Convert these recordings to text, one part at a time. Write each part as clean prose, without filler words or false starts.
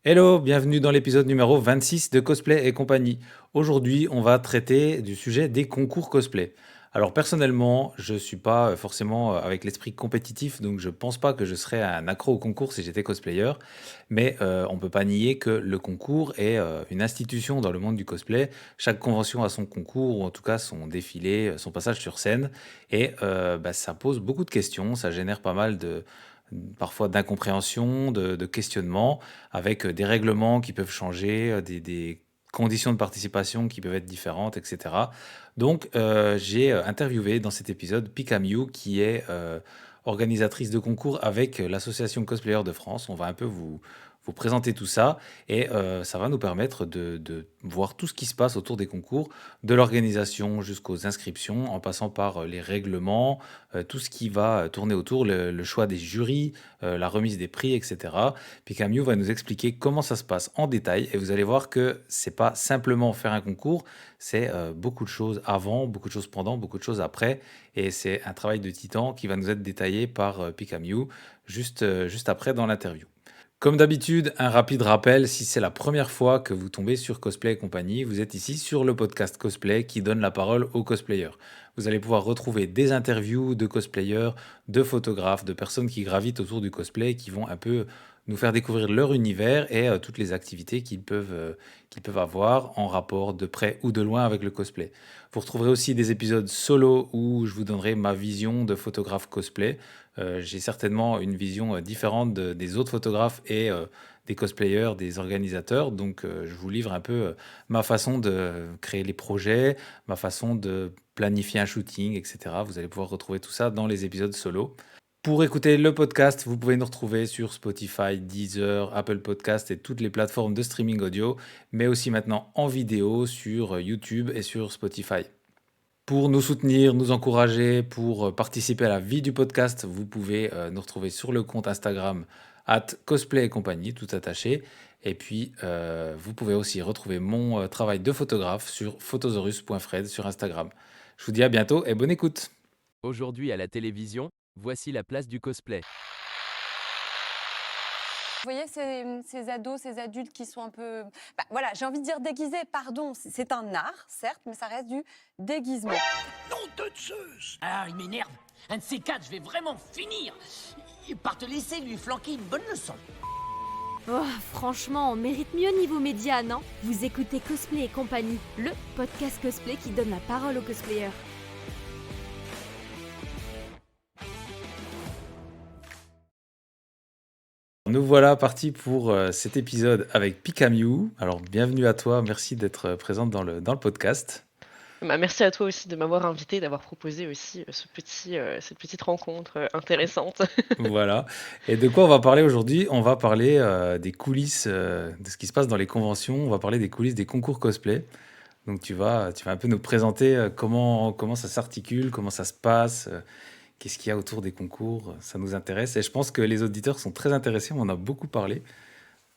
Hello, bienvenue dans l'épisode numéro 26 de Cosplay et compagnie. Aujourd'hui, on va traiter du sujet des concours cosplay. Alors personnellement, je suis pas forcément avec l'esprit compétitif, donc je pense pas que je serais un accro au concours si j'étais cosplayer, mais on peut pas nier que le concours est une institution dans le monde du cosplay. Chaque convention a son concours, ou en tout cas son défilé, son passage sur scène, et ça pose beaucoup de questions, ça génère pas mal de parfois d'incompréhension, de questionnement avec des règlements qui peuvent changer, des conditions de participation qui peuvent être différentes, etc. Donc, j'ai interviewé dans cet épisode Pika Miu, qui est organisatrice de concours avec l'association Cosplayers de France. On va un peu vous présenter tout ça et ça va nous permettre de voir tout ce qui se passe autour des concours, de l'organisation jusqu'aux inscriptions, en passant par les règlements, tout ce qui va tourner autour, le choix des jurys, la remise des prix, etc. Puis Camille va nous expliquer comment ça se passe en détail et vous allez voir que c'est pas simplement faire un concours, c'est beaucoup de choses avant, beaucoup de choses pendant, beaucoup de choses après et c'est un travail de titan qui va nous être détaillé par Picamiu juste après dans l'interview. Comme d'habitude, un rapide rappel, si c'est la première fois que vous tombez sur Cosplay et compagnie, vous êtes ici sur le podcast Cosplay qui donne la parole aux cosplayers. Vous allez pouvoir retrouver des interviews de cosplayers, de photographes, de personnes qui gravitent autour du cosplay, qui vont un peu nous faire découvrir leur univers et toutes les activités qu'ils peuvent avoir en rapport de près ou de loin avec le cosplay. Vous retrouverez aussi des épisodes solo où je vous donnerai ma vision de photographe cosplay. J'ai certainement une vision différente des autres photographes et des cosplayers, des organisateurs. Donc, je vous livre un peu ma façon de créer les projets, ma façon de planifier un shooting, etc. Vous allez pouvoir retrouver tout ça dans les épisodes solo. Pour écouter le podcast, vous pouvez nous retrouver sur Spotify, Deezer, Apple Podcast et toutes les plateformes de streaming audio, mais aussi maintenant en vidéo sur YouTube et sur Spotify. Pour nous soutenir, nous encourager, pour participer à la vie du podcast, vous pouvez nous retrouver sur le compte Instagram @cosplay et compagnie, tout attaché. Et puis, vous pouvez aussi retrouver mon travail de photographe sur photosaurus.fred sur Instagram. Je vous dis à bientôt et bonne écoute. Aujourd'hui à la télévision, voici la place du cosplay. Vous voyez ces ados, ces adultes qui sont un peu, voilà, j'ai envie de dire déguisés, pardon, c'est un art, certes, mais ça reste du déguisement. Nom de Zeus! Ah, il m'énerve. Un de ces quatre, je vais vraiment finir par te laisser lui flanquer une bonne leçon. Oh, franchement, on mérite mieux niveau média, non? Vous écoutez Cosplay et compagnie, le podcast cosplay qui donne la parole aux cosplayers. Nous voilà partis pour cet épisode avec Picamiu. Alors, bienvenue à toi, merci d'être présente dans le podcast. Merci à toi aussi de m'avoir invité, d'avoir proposé aussi cette petite rencontre intéressante. Voilà. Et de quoi on va parler aujourd'hui? On va parler des coulisses de ce qui se passe dans les conventions. On va parler des coulisses des concours cosplay. Donc tu vas un peu nous présenter comment ça s'articule, comment ça se passe, qu'est-ce qu'il y a autour des concours. Ça nous intéresse. Et je pense que les auditeurs sont très intéressés. On en a beaucoup parlé.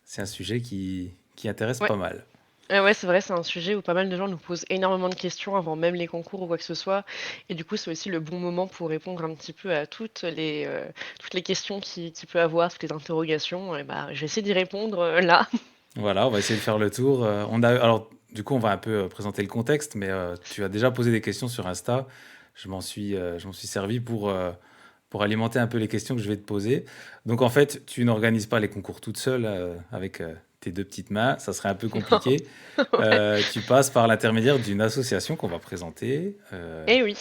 C'est un sujet qui intéresse Ouais, pas mal. ouais, c'est vrai, c'est un sujet où pas mal de gens nous posent énormément de questions avant même les concours ou quoi que ce soit. Et du coup, c'est aussi le bon moment pour répondre un petit peu à toutes les questions qu'il peut avoir, toutes les interrogations. Et bah, je vais essayer d'y répondre là. Voilà, on va essayer de faire le tour. Alors, du coup, on va un peu présenter le contexte, mais tu as déjà posé des questions sur Insta. Je m'en suis servi pour alimenter un peu les questions que je vais te poser. Donc, en fait, tu n'organises pas les concours toute seule avec tes deux petites mains. Ça serait un peu compliqué. Ouais. Tu passes par l'intermédiaire d'une association qu'on va présenter. Eh oui.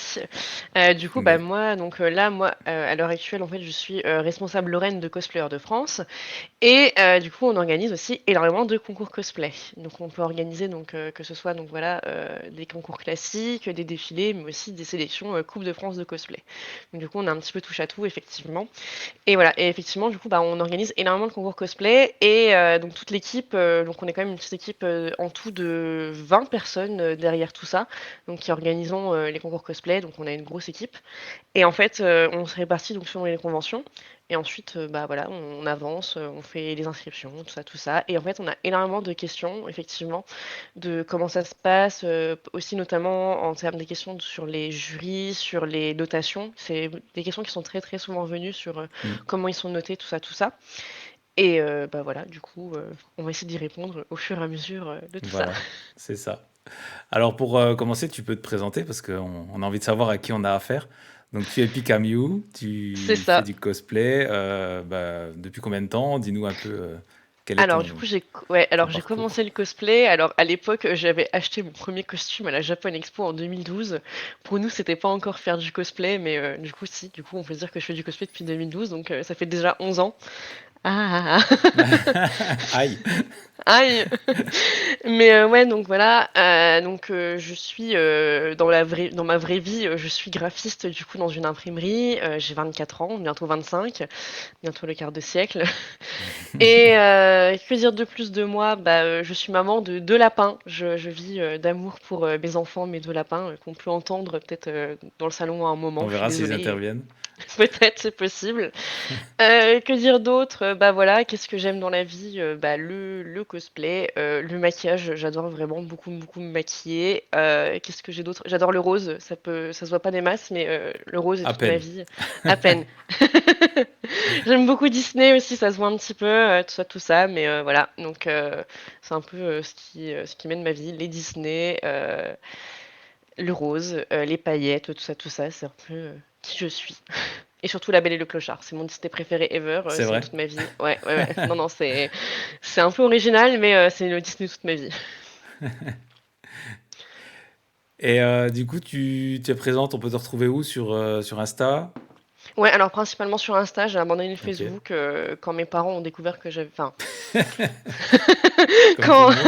Du coup, bah, Mais moi, là, à l'heure actuelle, en fait, je suis responsable Lorraine de Cosplayers de France. Et du coup, on organise aussi énormément de concours cosplay. Donc, on peut organiser que ce soit voilà des concours classiques, des défilés, mais aussi des sélections Coupe de France de cosplay. Donc, du coup, on a un petit peu touche à tout, effectivement. Et voilà. Et effectivement, du coup, bah, on organise énormément de concours cosplay et donc toute l'équipe. Donc, on est quand même une petite équipe en tout de 20 personnes derrière tout ça, donc qui organisons les concours cosplay. Donc, on a une grosse équipe. Et en fait, on se répartit donc selon les conventions. Et ensuite, bah voilà, on avance, on fait les inscriptions, tout ça, tout ça. Et en fait, on a énormément de questions, effectivement, de comment ça se passe, aussi notamment en termes des questions sur les jurys, sur les notations. C'est des questions qui sont très très souvent venues sur hmm. comment ils sont notés, tout ça, tout ça. Et bah voilà, du coup, on va essayer d'y répondre au fur et à mesure de tout ça. Voilà, c'est ça. Alors pour commencer, tu peux te présenter parce qu'on a envie de savoir à qui on a affaire. Donc tu es Pikamew, C'est tu fais ça. du cosplay. Depuis combien de temps? Dis-nous un peu quel est Alors du coup, ouais, ton alors j'ai parcours. commencé le cosplay. Alors à l'époque, j'avais acheté mon premier costume à la Japan Expo en 2012. Pour nous, c'était pas encore faire du cosplay, mais du coup, si. Du coup, on peut dire que je fais du cosplay depuis 2012, donc ça fait déjà 11 ans. Ah, Aïe. aïe! Mais ouais, donc voilà, je suis dans ma vraie vie, je suis graphiste du coup dans une imprimerie. J'ai 24 ans, bientôt 25, bientôt le quart de siècle. Et que dire de plus de moi? Bah, je suis maman de deux lapins. Je vis d'amour pour mes enfants, mes deux lapins, qu'on peut entendre peut-être dans le salon à un On moment. Je suis verra s'ils désolée, interviennent. peut-être c'est possible. Que dire d'autre? Bah voilà, qu'est-ce que j'aime dans la vie? Bah le cosplay, le maquillage, j'adore vraiment beaucoup, beaucoup me maquiller. Qu'est-ce que j'ai d'autre? J'adore le rose, ça se voit pas des masses, mais le rose est À toute ma peine. vie, à peine. J'aime beaucoup Disney aussi, ça se voit un petit peu, tout ça, mais voilà. Donc c'est un peu ce qui mène ma vie, les Disney, le rose, les paillettes, tout ça, c'est un peu qui je suis. Et surtout La Belle et le Clochard, c'est mon Disney préféré ever, C'est sinon vrai? toute ma vie. Ouais, ouais, ouais. Non, non, c'est un peu original, mais c'est le Disney toute ma vie. Et du coup, tu es présente, on peut te retrouver où sur Insta? Ouais, alors principalement sur Insta, j'ai abandonné le Ok. Facebook quand mes parents ont découvert que j'avais. Enfin, Comme tout quand le monde.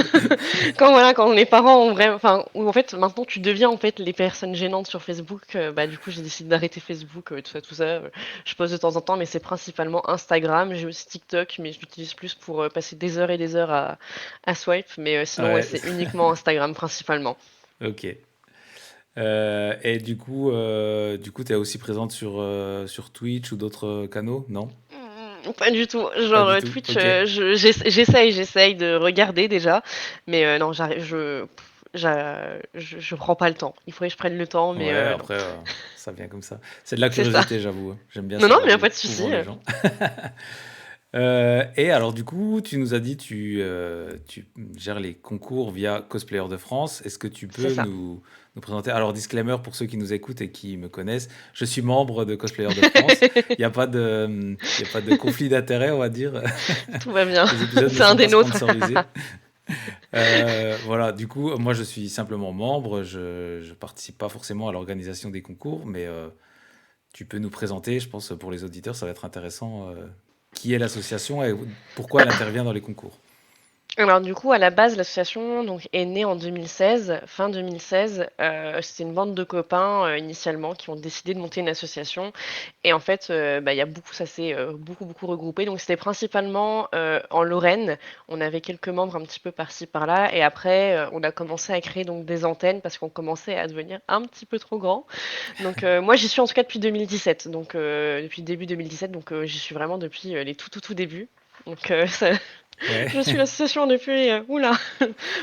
quand voilà, quand les parents ont vraiment, enfin, où en fait maintenant tu deviens en fait les personnes gênantes sur Facebook. Bah du coup j'ai décidé d'arrêter Facebook, tout ça, tout ça. Je poste de temps en temps, mais c'est principalement Instagram. J'ai aussi TikTok, mais je l'utilise plus pour passer des heures et des heures à swipe. Mais sinon ouais, Ouais, c'est uniquement Instagram principalement. ok. Et du coup, tu es aussi présente sur Twitch ou d'autres canaux, non? Pas du tout. Pas Genre du tout. Twitch, Ok. j'essaye de regarder déjà, mais non, je prends pas le temps. Il faudrait que je prenne le temps, mais Ouais, non. après, ça vient comme ça. C'est de la C'est ça. curiosité, j'avoue, hein. J'aime bien Non, non, savoir mais y a pas de où souci. vont les gens. Et alors, du coup, tu nous as dit tu gères les concours via Cosplayer de France. Est-ce que tu C'est peux ça. nous présenter? Alors, disclaimer pour ceux qui nous écoutent et qui me connaissent, je suis membre de Cosplayer de France. Il y a pas de conflit d'intérêt, on va dire. Tout va bien. Les épisodes ne C'est un sont des pas nôtres. sponsorisés. Voilà, du coup, moi je suis simplement membre, je participe pas forcément à l'organisation des concours, mais tu peux nous présenter, je pense pour les auditeurs, ça va être intéressant, qui est l'association et pourquoi elle intervient dans les concours. Alors du coup, à la base, l'association donc est née en 2016, fin 2016. C'était une bande de copains initialement qui ont décidé de monter une association. Et en fait, bah, il y a beaucoup, ça s'est beaucoup beaucoup regroupé. Donc c'était principalement en Lorraine. On avait quelques membres un petit peu par-ci par-là. Et après, on a commencé à créer donc des antennes parce qu'on commençait à devenir un petit peu trop grand. Donc moi, j'y suis en tout cas depuis 2017. Donc depuis début 2017. Donc j'y suis vraiment depuis les tout débuts. Donc Ouais, je suis l'association depuis, oula,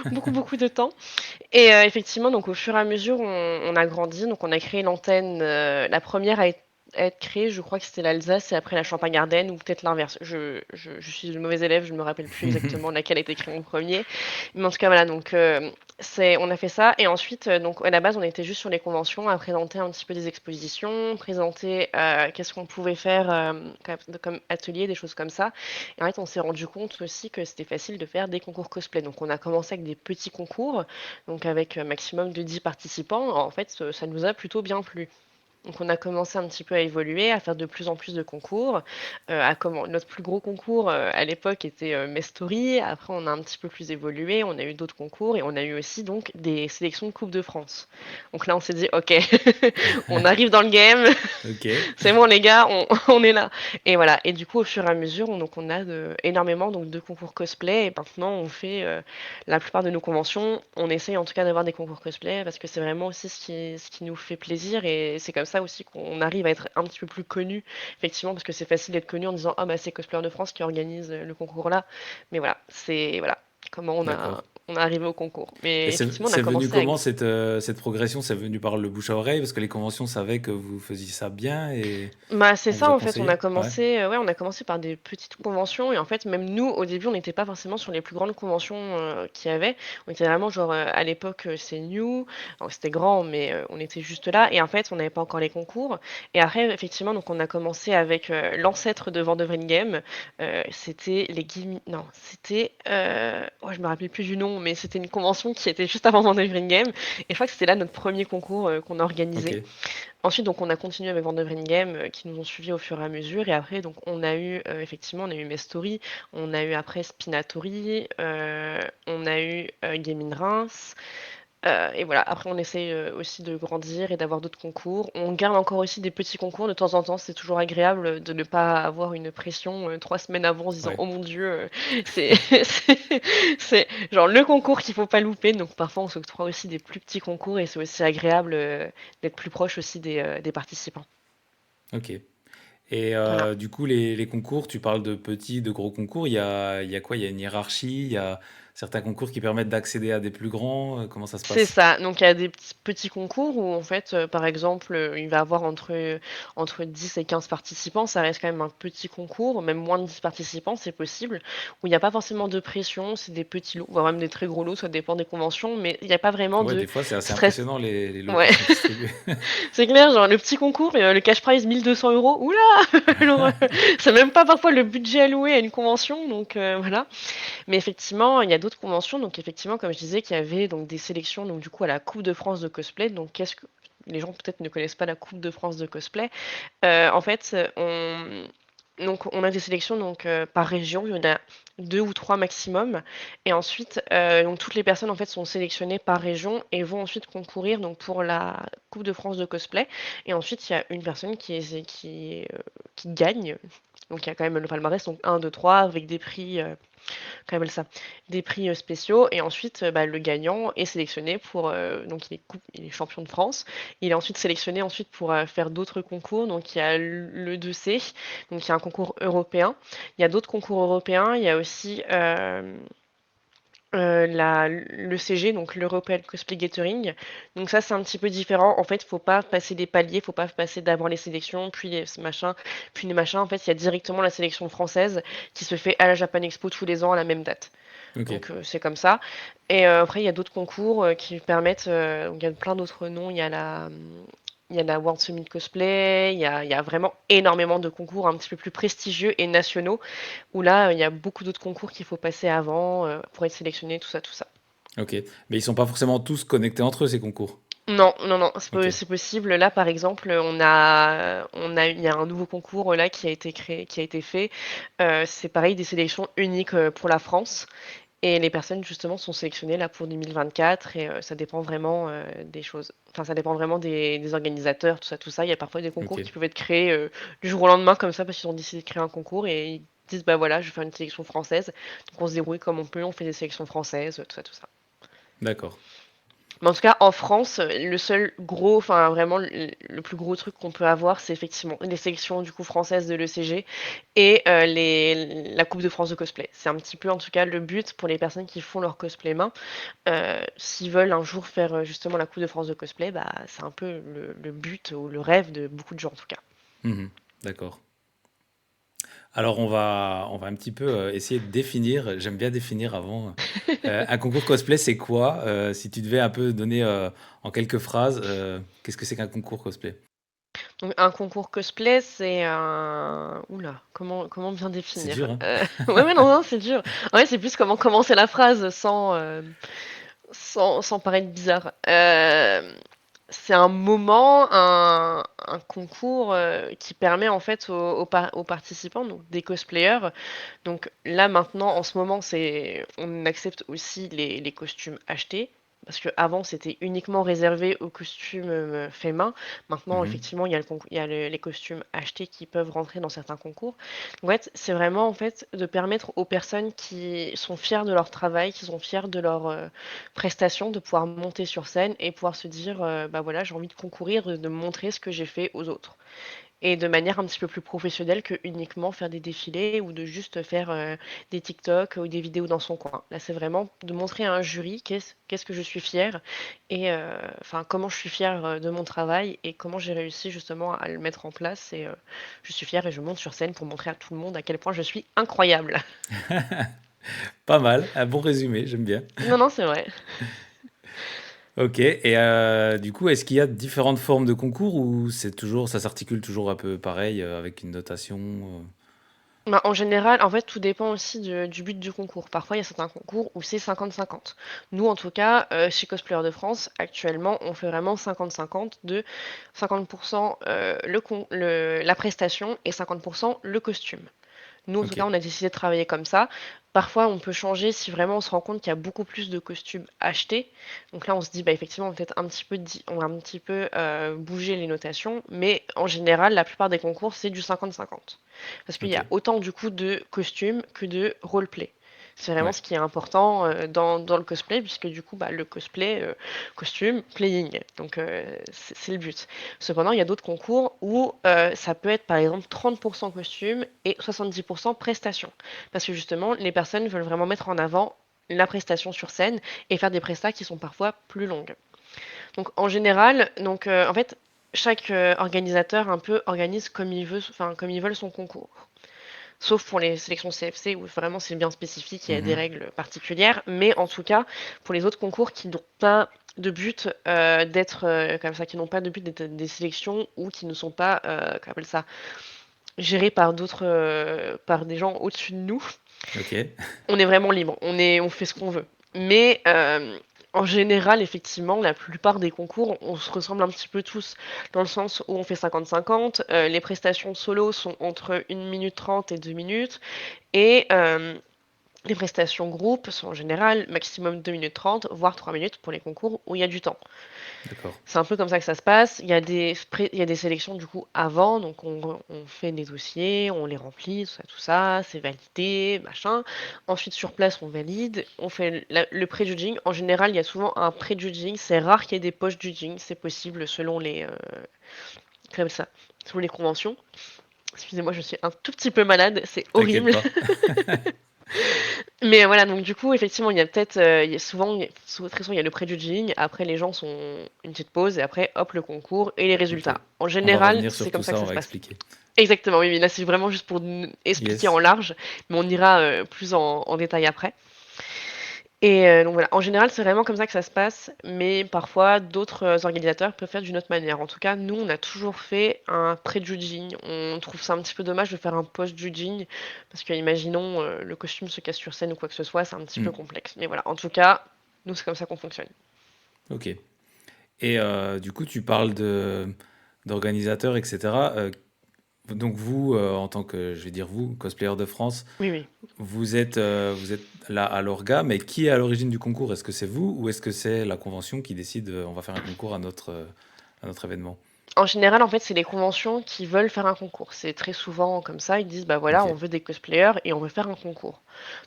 beaucoup, beaucoup de temps. Et effectivement, donc au fur et à mesure, on a grandi. Donc on a créé l'antenne. La première à être créée, je crois que c'était l'Alsace et après la Champagne-Ardenne, ou peut-être l'inverse. Je suis une mauvaise élève, je ne me rappelle plus exactement laquelle a été créée en premier. Mais en tout cas, voilà, donc on a fait ça. Et ensuite, donc à la base, on était juste sur les conventions, à présenter un petit peu des expositions, présenter qu'est-ce qu'on pouvait faire comme atelier, des choses comme ça. Et en fait, on s'est rendu compte aussi que c'était facile de faire des concours cosplay. Donc on a commencé avec des petits concours, donc avec un maximum de 10 participants. En fait, ça nous a plutôt bien plu. Donc on a commencé un petit peu à évoluer, à faire de plus en plus de concours. Notre plus gros concours à l'époque était Mestory. Après on a un petit peu plus évolué, on a eu d'autres concours et on a eu aussi donc des sélections de Coupe de France. Donc là on s'est dit ok, on arrive dans le game, ok, c'est bon les gars, on est là. Et voilà. Et du coup, au fur et à mesure, on a énormément donc, de concours cosplay. Et maintenant, on fait la plupart de nos conventions. On essaye en tout cas d'avoir des concours cosplay parce que c'est vraiment aussi ce qui nous fait plaisir. Et c'est comme ça aussi qu'on arrive à être un petit peu plus connu. Effectivement, parce que c'est facile d'être connu en disant ah bah c'est Cosplayer de France qui organise le concours là. Mais voilà, c'est voilà comment d'accord. on est arrivé au concours. Mais Et c'est effectivement, on a c'est venu commencé avec. comment cette progression? C'est venu par le bouche à oreille parce que les conventions savaient que vous faisiez ça bien et Bah, c'est on vous ça a en fait, on a conseillé? Ouais, commencé, ouais, on a commencé par des petites conventions et en fait, même nous, au début, on n'était pas forcément sur les plus grandes conventions, qu'il y avait. On était vraiment genre, à l'époque, c'est New, alors c'était grand, mais on était juste là et en fait, on n'avait pas encore les concours et après, effectivement, donc on a commencé avec, l'ancêtre de Vandevringhem, c'était les Guilmi non, c'était, oh, je me rappelle plus du nom, mais c'était une convention qui était juste avant Vandevringhem et je crois que c'était là notre premier concours, qu'on a organisé. OK. Ensuite, donc, on a continué avec Vandevringhem, qui nous ont suivis au fur et à mesure. Et après, donc, on a eu, effectivement, on a eu Mestory, on a eu après Spinatory, on a eu Gaming Reims. Et voilà, après, on essaye aussi de grandir et d'avoir d'autres concours. On garde encore aussi des petits concours de temps en temps. C'est toujours agréable de ne pas avoir une pression 3 semaines avant en se disant Ouais. oh mon Dieu, c'est c'est genre le concours qu'il faut pas louper. Donc parfois, on s'octroie aussi des plus petits concours et c'est aussi agréable d'être plus proche aussi des participants. OK. Et Voilà. du coup, les concours, tu parles de petits, de gros concours. Il y a quoi? Il y a une hiérarchie? Il y a certains concours qui permettent d'accéder à des plus grands? Comment ça se C'est passe? ça, donc il y a des petits concours où en fait, par exemple, il va avoir entre 10 et 15 participants, ça reste quand même un petit concours, même moins de 10 participants, c'est possible, où il y a pas forcément de pression, c'est des petits lots, voire même des très gros lots, ça dépend des conventions, mais il y a pas vraiment Ouais, de des fois, c'est assez stress. impressionnant les lots Ouais, qui sont distribués. c'est clair, genre le petit concours et le cash prize 1 200 €, ouh là! Alors, c'est même pas parfois le budget alloué à une convention, donc voilà. Mais effectivement, il y a d'autres conventions. Donc effectivement, comme je disais, qu'il y avait donc des sélections donc du coup à la Coupe de France de cosplay. Donc qu'est-ce que les gens peut-être ne connaissent pas la Coupe de France de cosplay. En fait, on a des sélections donc par région, il y en a 2 ou 3 maximum et ensuite, donc toutes les personnes en fait sont sélectionnées par région et vont ensuite concourir donc pour la Coupe de France de cosplay et ensuite il y a une personne qui gagne. Donc il y a quand même le palmarès, donc 1, 2, 3 avec des prix, comment on appelle ça? Des prix, spéciaux et ensuite, bah, le gagnant est sélectionné pour, donc il est champion de France. Il est ensuite sélectionné ensuite pour, faire d'autres concours. Donc il y a le 2C, donc il y a un concours européen. Il y a d'autres concours européens. Il y a aussi, le CG, donc l'European Cosplay Gathering. Donc ça, c'est un petit peu différent. En fait, faut pas passer des paliers, faut pas passer d'abord les sélections, puis ce machin, puis les machins. En fait, il y a directement la sélection française qui se fait à la Japan Expo tous les ans à la même date. OK. Donc c'est comme ça. Et après, il y a d'autres concours qui permettent, donc il y a plein d'autres noms. Il y a la World Summit Cosplay, il y a vraiment énormément de concours un petit peu plus prestigieux et nationaux, où là, il y a beaucoup d'autres concours qu'il faut passer avant pour être sélectionné, tout ça, tout ça. OK. Mais ils sont pas forcément tous connectés entre eux, ces concours? Non, non, non, OK. c'est possible. Là, par exemple, il y a un nouveau concours là qui a été créé, qui a été fait. C'est pareil, des sélections uniques pour la France. Et les personnes justement sont sélectionnées là pour 2024 et ça dépend vraiment des choses. Enfin, ça dépend vraiment des organisateurs, tout ça, tout ça. Il y a parfois des concours OK. qui peuvent être créés du jour au lendemain comme ça parce qu'ils ont décidé de créer un concours et ils disent bah voilà, je vais faire une sélection française. Donc on se débrouille comme on peut, on fait des sélections françaises, tout ça, tout ça. D'accord. Mais en tout cas, en France, le seul gros, enfin vraiment le plus gros truc qu'on peut avoir, c'est effectivement les sélections du coup françaises de l'ECG et la Coupe de France de cosplay. C'est un petit peu en tout cas le but pour les personnes qui font leur cosplay main. S'ils veulent un jour faire justement la Coupe de France de cosplay, bah c'est un peu le but ou le rêve de beaucoup de gens en tout cas. Mmh. D'accord. Alors on va un petit peu, essayer de définir, j'aime bien définir avant, un concours cosplay, c'est quoi? Si tu devais un peu donner, en quelques phrases, qu'est-ce que c'est qu'un concours cosplay? Donc un concours cosplay, c'est un... Oula, comment bien C'est définir? dur, hein? Ouais, ouais, non, non, c'est dur. En fait, c'est plus comment commencer la phrase sans paraître bizarre. C'est un moment, un concours qui permet en fait aux participants, donc des cosplayers. Donc là maintenant, en ce moment, on accepte aussi les costumes achetés. Parce qu'avant, c'était uniquement réservé aux costumes faits main. Maintenant, Mmh. effectivement, il y a les costumes achetés qui peuvent rentrer dans certains concours. Donc, en fait, c'est vraiment en fait de permettre aux personnes qui sont fiers de leur travail, qui sont fiers de leur prestation, de pouvoir monter sur scène et pouvoir se dire, bah voilà, j'ai envie de concourir, de montrer ce que j'ai fait aux autres. et de manière un petit peu plus professionnelle que uniquement faire des défilés ou de juste faire des TikTok ou des vidéos dans son coin. Là, c'est vraiment de montrer à un jury qu'est-ce que je suis fière et enfin comment je suis fière de mon travail et comment j'ai réussi justement à le mettre en place. Et je suis fière et je monte sur scène pour montrer à tout le monde à quel point je suis incroyable. Pas mal, un bon résumé, j'aime bien. Non, non, c'est vrai. Ok, et du coup, est-ce qu'il y a différentes formes de concours ou c'est toujours, ça s'articule toujours un peu pareil avec une notation Bah, en général, en fait, tout dépend aussi du but du concours. Parfois, il y a certains concours où c'est 50-50. Nous, en tout cas, chez Cosplayer de France, actuellement, on fait vraiment 50-50 de 50% la prestation et 50% le costume. Nous, en tout Ok, cas, on a décidé de travailler comme ça. Parfois, on peut changer si vraiment on se rend compte qu'il y a beaucoup plus de costumes achetés. Donc là, on se dit, bah, effectivement, on va peut-être un petit peu, on va un petit peu bouger les notations. Mais en général, la plupart des concours, c'est du 50-50. Parce qu'il y ok, a autant du coup de costumes que de roleplay. C'est vraiment ouais, ce qui est important dans le cosplay, puisque du coup, bah, le cosplay, costume, playing. Donc, c'est le but. Cependant, il y a d'autres concours où ça peut être par exemple 30% costume et 70% prestation. Parce que justement, les personnes veulent vraiment mettre en avant la prestation sur scène et faire des prestats qui sont parfois plus longues. Donc en général, en fait, chaque organisateur un peu organise comme il veut, enfin comme ils veulent son concours. Sauf pour les sélections CFC où vraiment c'est bien spécifique, il y a des mhm, règles particulières. Mais en tout cas, pour les autres concours qui n'ont pas de but d'être comme ça, qui n'ont pas de but d'être des sélections ou qui ne sont pas, comment on appelle ça, gérés par d'autres, par des gens au-dessus de nous, ok, on est vraiment libre, on fait ce qu'on veut. Mais en général, effectivement, la plupart des concours, on se ressemble un petit peu tous, dans le sens où on fait 50-50. Les prestations solo sont entre 1 minute 30 et 2 minutes. Et les prestations groupe sont en général maximum 2 minutes 30, voire 3 minutes pour les concours où il y a du temps. d'accord, C'est un peu comme ça que ça se passe. Il y a des sélections du coup avant, donc on fait des dossiers, on les remplit, tout ça, c'est validé, machin. Ensuite sur place on valide, on fait le pré-judging. En général, il y a souvent un pré-judging. C'est rare qu'il y ait des post-judging, c'est possible selon les comme ça, selon les conventions. Excusez-moi, je suis un tout petit peu malade, c'est t'inquiète horrible. pas. Mais voilà, donc du coup, effectivement, il y a peut-être, il y a souvent, très souvent, il y a le pré-judging, après les gens sont une petite pause, et après, hop, le concours et les Ok, résultats. En on va général, revenir c'est sur comme tout ça que ça, on ça se va passe. expliquer. Exactement, oui, mais là, c'est vraiment juste pour expliquer en Yes, large, mais on ira plus en détail après. Et donc voilà, en général, c'est vraiment comme ça que ça se passe, mais parfois d'autres organisateurs peuvent faire d'une autre manière. En tout cas, nous, on a toujours fait un pré-judging. On trouve ça un petit peu dommage de faire un post-judging, parce que imaginons le costume se casse sur scène ou quoi que ce soit, c'est un petit peu hmm, complexe. Mais voilà, en tout cas, nous, c'est comme ça qu'on fonctionne. ok. Et du coup, tu parles d'organisateurs, etc. Donc vous, en tant que, je vais dire vous, cosplayer de France, Oui, oui. vous êtes là à l'orga, mais qui est à l'origine du concours? Est-ce que c'est vous ou est-ce que c'est la convention qui décide, on va faire un concours à notre événement? En général, en fait, c'est les conventions qui veulent faire un concours. C'est très souvent comme ça, ils disent, bah voilà, on Ok. veut des cosplayers et on veut faire un concours.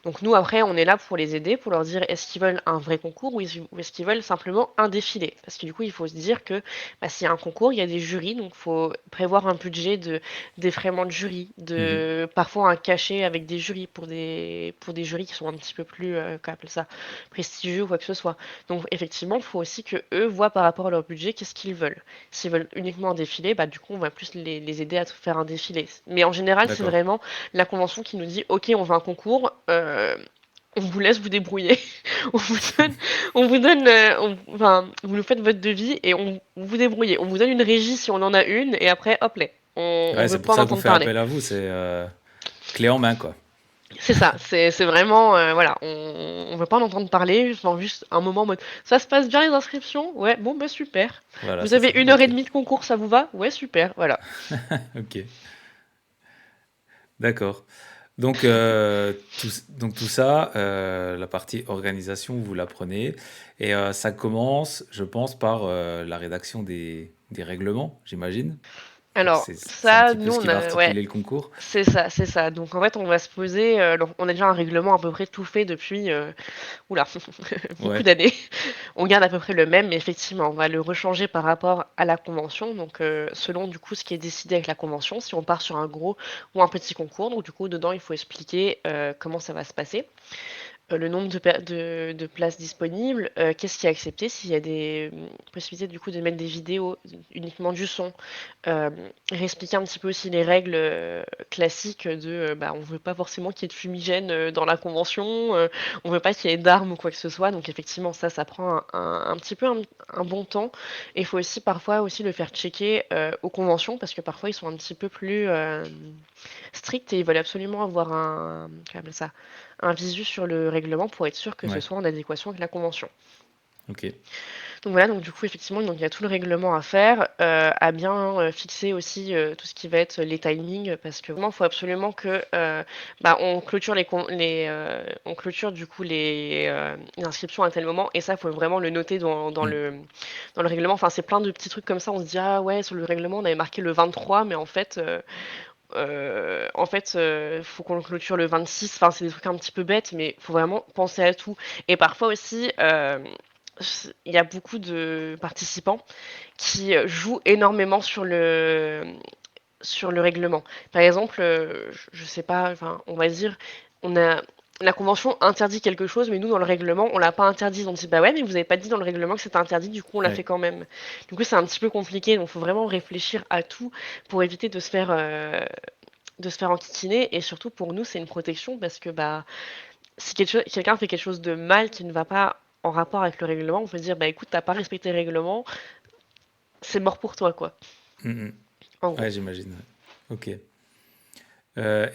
Donc nous, après, on est là pour les aider, pour leur dire, est-ce qu'ils veulent un vrai concours ou est-ce qu'ils veulent simplement un défilé? Parce que du coup, il faut se dire que bah, s'il y a un concours, il y a des jurys, donc il faut prévoir un budget de d'effraiement de jury, Mhm. de parfois un cachet avec des jurys pour des jurys qui sont un petit peu plus, comment on appelle ça, prestigieux ou quoi que ce soit. Donc effectivement, il faut aussi que eux voient par rapport à leur budget qu'est-ce qu'ils veulent. S'ils veulent uniquement un défilé, bah du coup on va plus les aider à faire un défilé. Mais en général, c'est D'accord. vraiment la convention qui nous dit ok, on veut un concours, on vous laisse vous débrouiller. on vous donne, enfin, vous nous faites votre devis et on vous débrouillez. On vous donne une régie si on en a une et après hop là. On Ouais, veut c'est pas pour en ça qu'on entendre fait parler. appel à vous, c'est clé en main, quoi. C'est ça, c'est vraiment, voilà, on veut pas en entendre parler, genre juste un moment en mode ça se passe bien les inscriptions? Ouais, bon bah super. Voilà, Vous c'est avez ça. 1 heure et Ok. demie de concours, ça vous va? Ouais, super, voilà. Ok. D'accord. Donc, donc tout ça, la partie organisation, vous la prenez. Et ça commence, je pense, par la rédaction des règlements, j'imagine. Donc Alors c'est un ça, petit peu nous ce on qui va a ouais. articuler le concours? C'est ça, c'est ça. Donc en fait, on va se poser, donc on a déjà un règlement à peu près tout fait depuis, oulah, beaucoup Ouais, d'années. On garde à peu près le même, mais effectivement, on va le rechanger par rapport à la convention. Donc selon du coup ce qui est décidé avec la convention, si on part sur un gros ou un petit concours, donc du coup dedans il faut expliquer comment ça va se passer. Le nombre de places disponibles, qu'est-ce qui est accepté, s'il y a des possibilités du coup de mettre des vidéos, uniquement du son, réexpliquer un petit peu aussi les règles classiques de bah, on veut pas forcément qu'il y ait de fumigène dans la convention, on veut pas qu'il y ait d'armes ou quoi que ce soit, donc effectivement ça prend un petit peu un bon temps, et il faut aussi parfois aussi le faire checker aux conventions, parce que parfois ils sont un petit peu plus stricts et ils veulent absolument avoir comment on appelle ça, un visu sur le règlement pour être sûr que ce ouais, soit en adéquation avec la convention. OK. Donc voilà, donc du coup effectivement donc il y a tout le règlement à faire, à bien fixer aussi tout ce qui va être les timings, parce que vraiment il faut absolument que bah, on clôture on clôture du coup les inscriptions à tel moment, et ça il faut vraiment le noter Mmh. dans le règlement. Enfin c'est plein de petits trucs comme ça, on se dit ah ouais sur le règlement on avait marqué le 23, mais faut qu'on le clôture le 26. Enfin, c'est des trucs un petit peu bêtes, mais faut vraiment penser à tout. Et parfois aussi, il y a beaucoup de participants qui jouent énormément sur le règlement. Par exemple, je sais pas, enfin, on va dire, on a la convention interdit quelque chose, mais nous, dans le règlement, on l'a pas interdit. On dit, bah ouais, mais vous avez pas dit dans le règlement que c'était interdit, du coup, on l'a Ouais. fait quand même. Du coup, c'est un petit peu compliqué, donc faut vraiment réfléchir à tout pour éviter de se faire enquiquiner, et surtout pour nous, c'est une protection parce que bah, si quelqu'un fait quelque chose de mal qui ne va pas en rapport avec le règlement, on peut dire, bah écoute, t'as pas respecté le règlement, c'est mort pour toi, quoi, Mmh mh. en Ouais, gros. j'imagine, ouais. OK.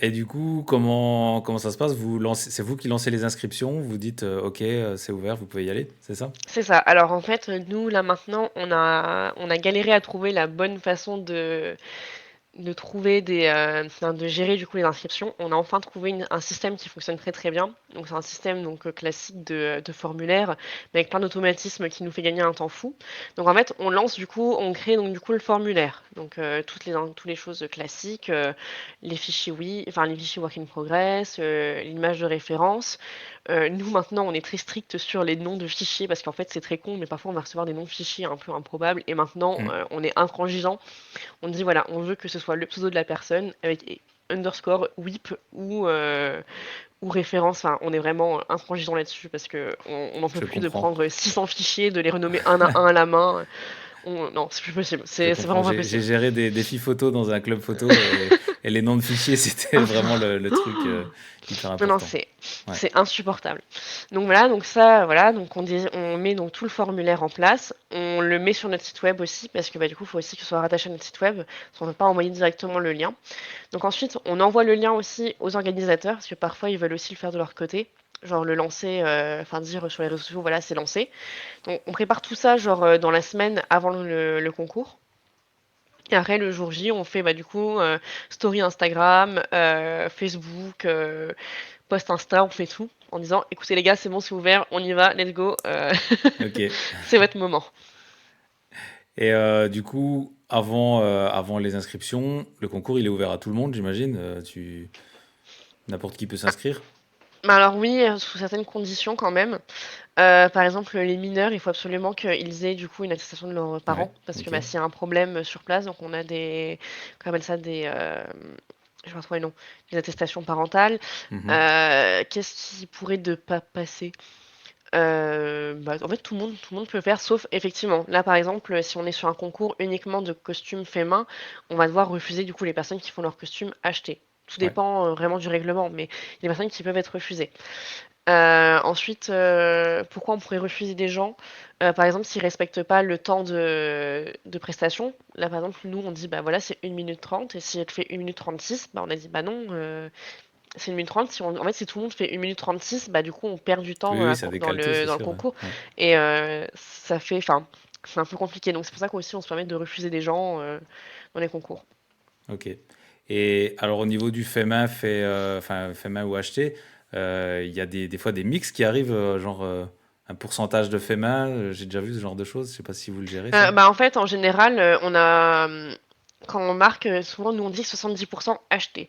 Et du coup, comment ça se passe? C'est vous qui lancez les inscriptions? Vous dites, OK, c'est ouvert, vous pouvez y aller, c'est ça? C'est ça. Alors en fait, nous, là maintenant, on a galéré à trouver la bonne façon de trouver enfin, de gérer du coup les inscriptions. On a enfin trouvé un système qui fonctionne très très bien. Donc c'est un système donc classique de formulaire, mais avec plein d'automatismes qui nous fait gagner un temps fou. Donc en fait, on crée donc du coup le formulaire. Donc toutes les choses classiques, les fichiers enfin les fichiers work in progress, l'image de référence. Nous maintenant, on est très strict sur les noms de fichiers, parce qu'en fait c'est très con, mais parfois on va recevoir des noms de fichiers un peu improbables, et maintenant Mmh. on est intransigeant. On dit voilà, on veut que ce soit le pseudo de la personne avec underscore, whip ou référence. Enfin, on est vraiment intransigeant là-dessus, parce que on n'en peut Je plus de comprends. prendre 600 fichiers, de les renommer un à un à la main. Non, c'est plus possible. Je C'est comprends. vraiment pas J'ai possible. géré des défis photos dans un club photo et les noms de fichiers, c'était vraiment le truc, hyper Non, non, important. Ouais. c'est insupportable. Donc voilà, donc ça, voilà, donc on met donc tout le formulaire en place. On le met sur notre site web aussi, parce que bah, du coup, il faut aussi que ce soit rattaché à notre site web, parce qu'on ne peut pas envoyer directement le lien. Donc ensuite, on envoie le lien aussi aux organisateurs, parce que parfois ils veulent aussi le faire de leur côté, genre le lancer, enfin dire sur les réseaux sociaux, voilà, c'est lancé. Donc on prépare tout ça genre dans la semaine avant le concours. Et après le jour J, on fait bah, du coup story Instagram, Facebook, post Insta, on fait tout en disant écoutez les gars, c'est bon, c'est ouvert, on y va, let's go, OK. c'est votre moment. Et du coup, avant les inscriptions, le concours, il est ouvert à tout le monde, j'imagine? N'importe qui peut s'inscrire? Mais alors oui, sous certaines conditions quand même. Par exemple, les mineurs, il faut absolument qu'ils aient du coup une attestation de leurs Ouais, parents, parce que OK. bah, s'il y a un problème sur place, donc on a comment on appelle ça, je vais retrouver le nom, des attestations parentales. Mmh. Qu'est-ce qui pourrait ne pas passer? Bah, en fait, tout le monde peut le faire, sauf effectivement, là par exemple, si on est sur un concours uniquement de costumes faits main, on va devoir refuser du coup les personnes qui font leurs costumes achetés. Tout Ouais. dépend vraiment du règlement, mais il y a des personnes qui peuvent être refusées. Ensuite, pourquoi on pourrait refuser des gens? Par exemple, s'ils respectent pas le temps de prestation. Là, par exemple, nous, on dit: «Bah, voilà, c'est 1 minute 30», et si elle fait 1 minute 36, bah, on a dit: «Bah, non, c'est 1 minute 30». En fait, si tout le monde fait 1 minute 36, bah, du coup, on perd du temps Oui, oui, ça décale tout, c'est dans le sûr, ouais. concours, Ouais. et ça fait enfin, c'est un peu compliqué. Donc c'est pour ça qu'aussi on se permet de refuser des gens, dans les concours. OK. Et alors au niveau du fait main, enfin, fait main ou acheté, il y a des fois des mix qui arrivent, genre, un pourcentage de fait main, j'ai déjà vu ce genre de choses, je sais pas si vous le gérez ça? Bah, en fait, en général, on a, quand on marque, souvent nous on dit 70% acheté.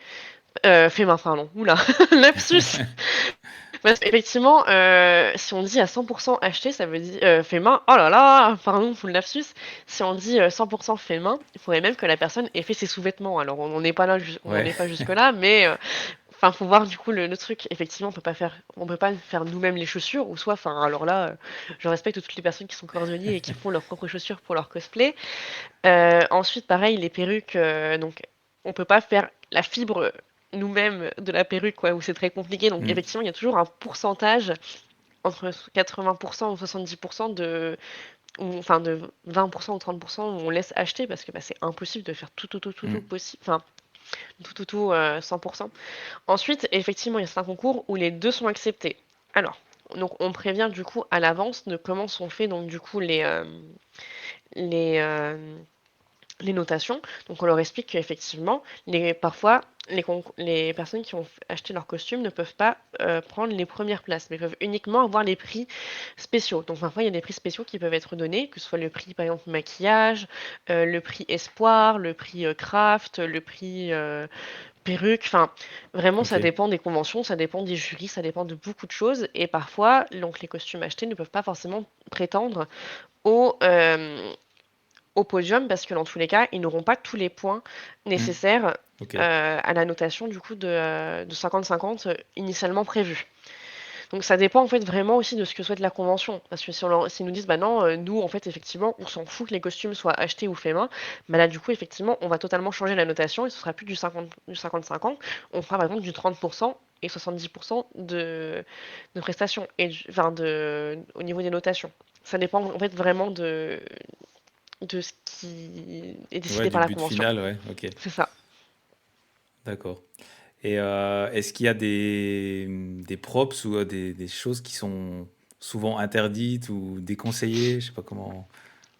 Fait main, pardon. Oula, lapsus. Parce qu'effectivement, si on dit à 100% acheté, ça veut dire fait main. Oh là là, pardon pour le lapsus. Si on dit 100% fait main, il faudrait même que la personne ait fait ses sous-vêtements. Alors on n'est pas là, on n'en Ouais. est pas jusque là, mais enfin faut voir du coup le truc. Effectivement, on peut pas faire nous-mêmes les chaussures, ou soit, enfin alors là, je respecte toutes les personnes qui sont cordonniers et qui font leurs propres chaussures pour leur cosplay. Ensuite, pareil, les perruques, donc on peut pas faire la fibre nous-mêmes de la perruque, quoi, où c'est très compliqué. Donc Mm. effectivement, il y a toujours un pourcentage entre 80% ou 70% enfin de 20% ou 30% où on laisse acheter parce que bah, c'est impossible de faire tout Mm. possible, enfin tout 100%. Ensuite, effectivement, il y a certains concours où les deux sont acceptés. Alors, donc on prévient du coup à l'avance de comment sont faits donc du coup les, les notations. Donc on leur explique qu'effectivement, parfois, les personnes qui ont acheté leur costume ne peuvent pas prendre les premières places, mais peuvent uniquement avoir les prix spéciaux. Donc parfois, il y a des prix spéciaux qui peuvent être donnés, que ce soit le prix, par exemple, maquillage, le prix espoir, le prix craft, le prix perruque. Enfin, vraiment, ça Ok. dépend des conventions, ça dépend des jurys, ça dépend de beaucoup de choses. Et parfois, donc, les costumes achetés ne peuvent pas forcément prétendre au, au podium parce que dans tous les cas, ils n'auront pas tous les points Mm. nécessaires Ok. à la notation du coup de 50-50 initialement prévue. Donc ça dépend en fait vraiment aussi de ce que souhaite la convention. Parce que si s'ils nous disent bah non, nous en fait effectivement on s'en fout que les costumes soient achetés ou faits main, bah là du coup effectivement on va totalement changer la notation et ce sera plus du 50-50, on fera par exemple du 30% et 70% de prestations et enfin au niveau des notations. Ça dépend en fait vraiment de ce qui est Ouais, décidé du par la but convention. final, ouais. Ok. C'est ça. D'accord. Et est-ce qu'il y a des props ou des choses qui sont souvent interdites ou déconseillées? Je sais pas comment.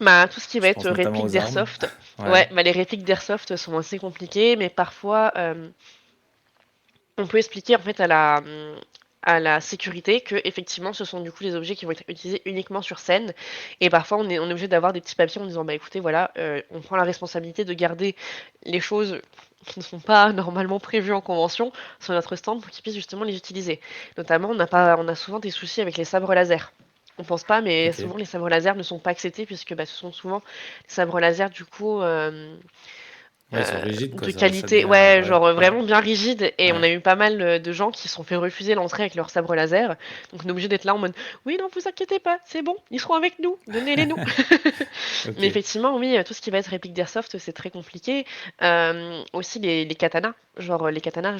Bah, tout ce qui va Je être pense notamment réplique aux armes. d'airsoft. Ouais. Ouais, bah, les répliques d'airsoft sont assez compliquées, mais parfois, on peut expliquer en fait à la sécurité que effectivement ce sont du coup des objets qui vont être utilisés uniquement sur scène et parfois on est obligé d'avoir des petits papiers en disant bah écoutez voilà on prend la responsabilité de garder les choses qui ne sont pas normalement prévues en convention sur notre stand pour qu'ils puissent justement les utiliser. Notamment on a souvent des soucis avec les sabres laser. On pense pas mais Ok. souvent les sabres laser ne sont pas acceptés puisque bah, ce sont souvent les sabres laser du coup Ouais, ils sont rigides, quoi. de Ça qualité, devient. ouais, Ouais. genre Ouais. vraiment bien rigide. Et on Ouais. a eu pas mal de gens qui se sont fait refuser l'entrée avec leur sabre laser. Donc on est obligé d'être là en mode, oui, non, vous inquiétez pas, c'est bon, ils seront avec nous, donnez-les nous. Ok. Mais effectivement, oui, tout ce qui va être réplique d'airsoft, c'est très compliqué. Aussi les katanas, les katanas,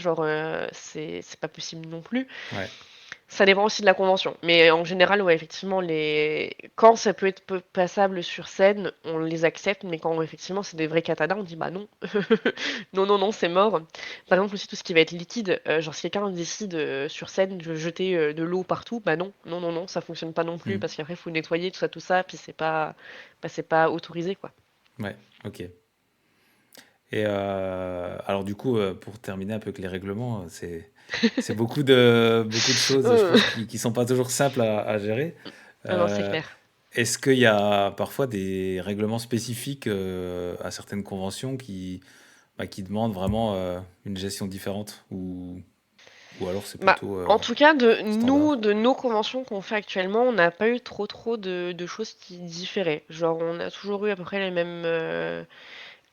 c'est pas possible non plus. Ouais. Ça dépend aussi de la convention. Mais en général, ouais, effectivement, quand ça peut être passable sur scène, on les accepte. Mais quand effectivement c'est des vrais katanas, on dit bah non. Non, non, non, c'est mort. Par exemple, aussi tout ce qui va être liquide, genre si quelqu'un décide sur scène de jeter de l'eau partout, bah non, non, non, non, ça fonctionne pas non plus Hmm. parce qu'après il faut nettoyer tout ça, puis c'est pas autorisé quoi. Ouais. Ok. Et alors du coup, pour terminer un peu avec les règlements, c'est beaucoup de choses, je Euh, pense, qui sont pas toujours simples à gérer. Ah non, c'est Euh, clair. Est-ce qu'il y a parfois des règlements spécifiques à certaines conventions qui demandent vraiment une gestion différente ou alors c'est Bah, plutôt en tout cas, standard? de nos conventions qu'on fait actuellement, on n'a pas eu trop de choses qui différaient. Genre, on a toujours eu à peu près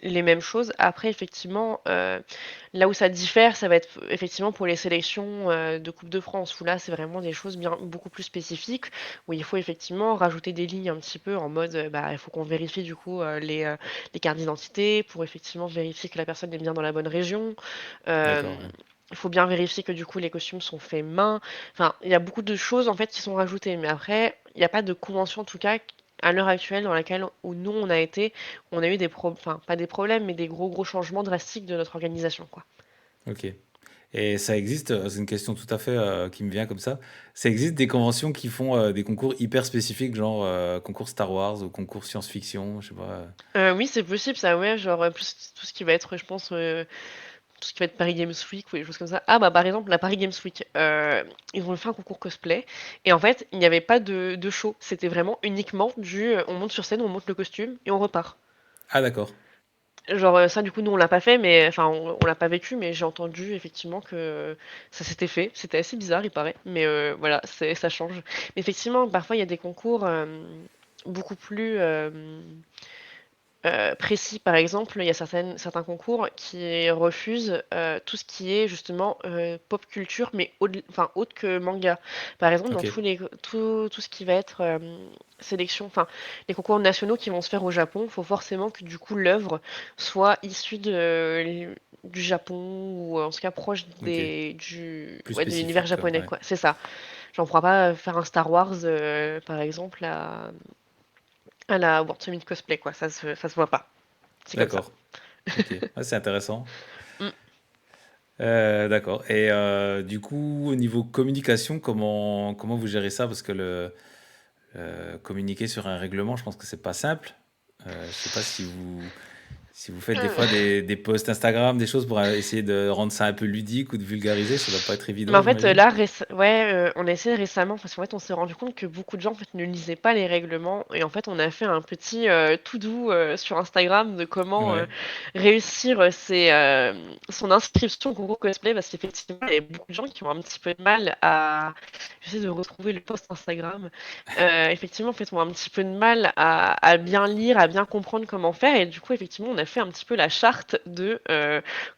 les mêmes choses. Après, effectivement, là où ça diffère, ça va être effectivement pour les sélections de Coupe de France, où là, c'est vraiment des choses beaucoup plus spécifiques, où il faut effectivement rajouter des lignes un petit peu en mode, bah, il faut qu'on vérifie du coup les cartes d'identité pour effectivement vérifier que la personne est bien dans la bonne région. D'accord, Euh, ouais. il faut bien vérifier que du coup les costumes sont faits main. Enfin, il y a beaucoup de choses en fait qui sont rajoutées, mais après, il n'y a pas de convention en tout cas à l'heure actuelle dans laquelle où nous on a été, on a eu enfin pas des problèmes, mais des gros changements drastiques de notre organisation, quoi. Ok. Et ça existe, c'est une question tout à fait qui me vient comme ça existe des conventions qui font des concours hyper spécifiques, genre concours Star Wars ou concours science-fiction, je sais pas. Oui, c'est possible ça, ouais, genre plus tout ce qui va être, je pense, tout ce qui va être Paris Games Week ou des choses comme ça. Ah bah par exemple la Paris Games Week, ils ont fait un concours cosplay et en fait il n'y avait pas de show, c'était vraiment uniquement on monte sur scène, on monte le costume et on repart. Ah d'accord. Genre, ça, du coup, nous, on l'a pas fait, mais enfin, on l'a pas vécu, mais j'ai entendu effectivement que ça s'était fait. C'était assez bizarre, il paraît, mais voilà, ça change. Mais effectivement, parfois, il y a des concours beaucoup plus précis. Par exemple, il y a certains concours qui refusent tout ce qui est justement pop culture, mais enfin, autre que manga. Par exemple, dans Ok, tout ce qui va être sélection, enfin, les concours nationaux qui vont se faire au Japon, il faut forcément que du coup l'œuvre soit issue du Japon, ou en tout cas proche ok. Plus ouais, de l'univers spécifique, quoi. japonais, Ouais. quoi. C'est ça. J'en pourrais pas faire un Star Wars, par exemple, à la World Summit Cosplay, quoi. Ça se voit pas. C'est comme ça. D'accord. Ok. Ouais, c'est intéressant. Mm. D'accord. Et du coup, au niveau communication, comment vous gérez ça? Parce que communiquer sur un règlement, je pense que c'est pas simple. Je sais pas si vous faites des fois des posts Instagram, des choses pour essayer de rendre ça un peu ludique ou de vulgariser, ça doit pas être Mais évident, en fait, j'imagine. là, ouais, on a essayé récemment parce qu'en fait, on s'est rendu compte que beaucoup de gens en fait, ne lisaient pas les règlements et en fait, on a fait un petit tout doux sur Instagram de comment Ouais. réussir son inscription au concours cosplay parce qu'effectivement, il y a beaucoup de gens qui ont un petit peu de mal à. J'essaie de retrouver le post Instagram. Effectivement, en fait, ont un petit peu de mal à bien lire, à bien comprendre comment faire et du coup, effectivement, on a fait un petit peu la charte de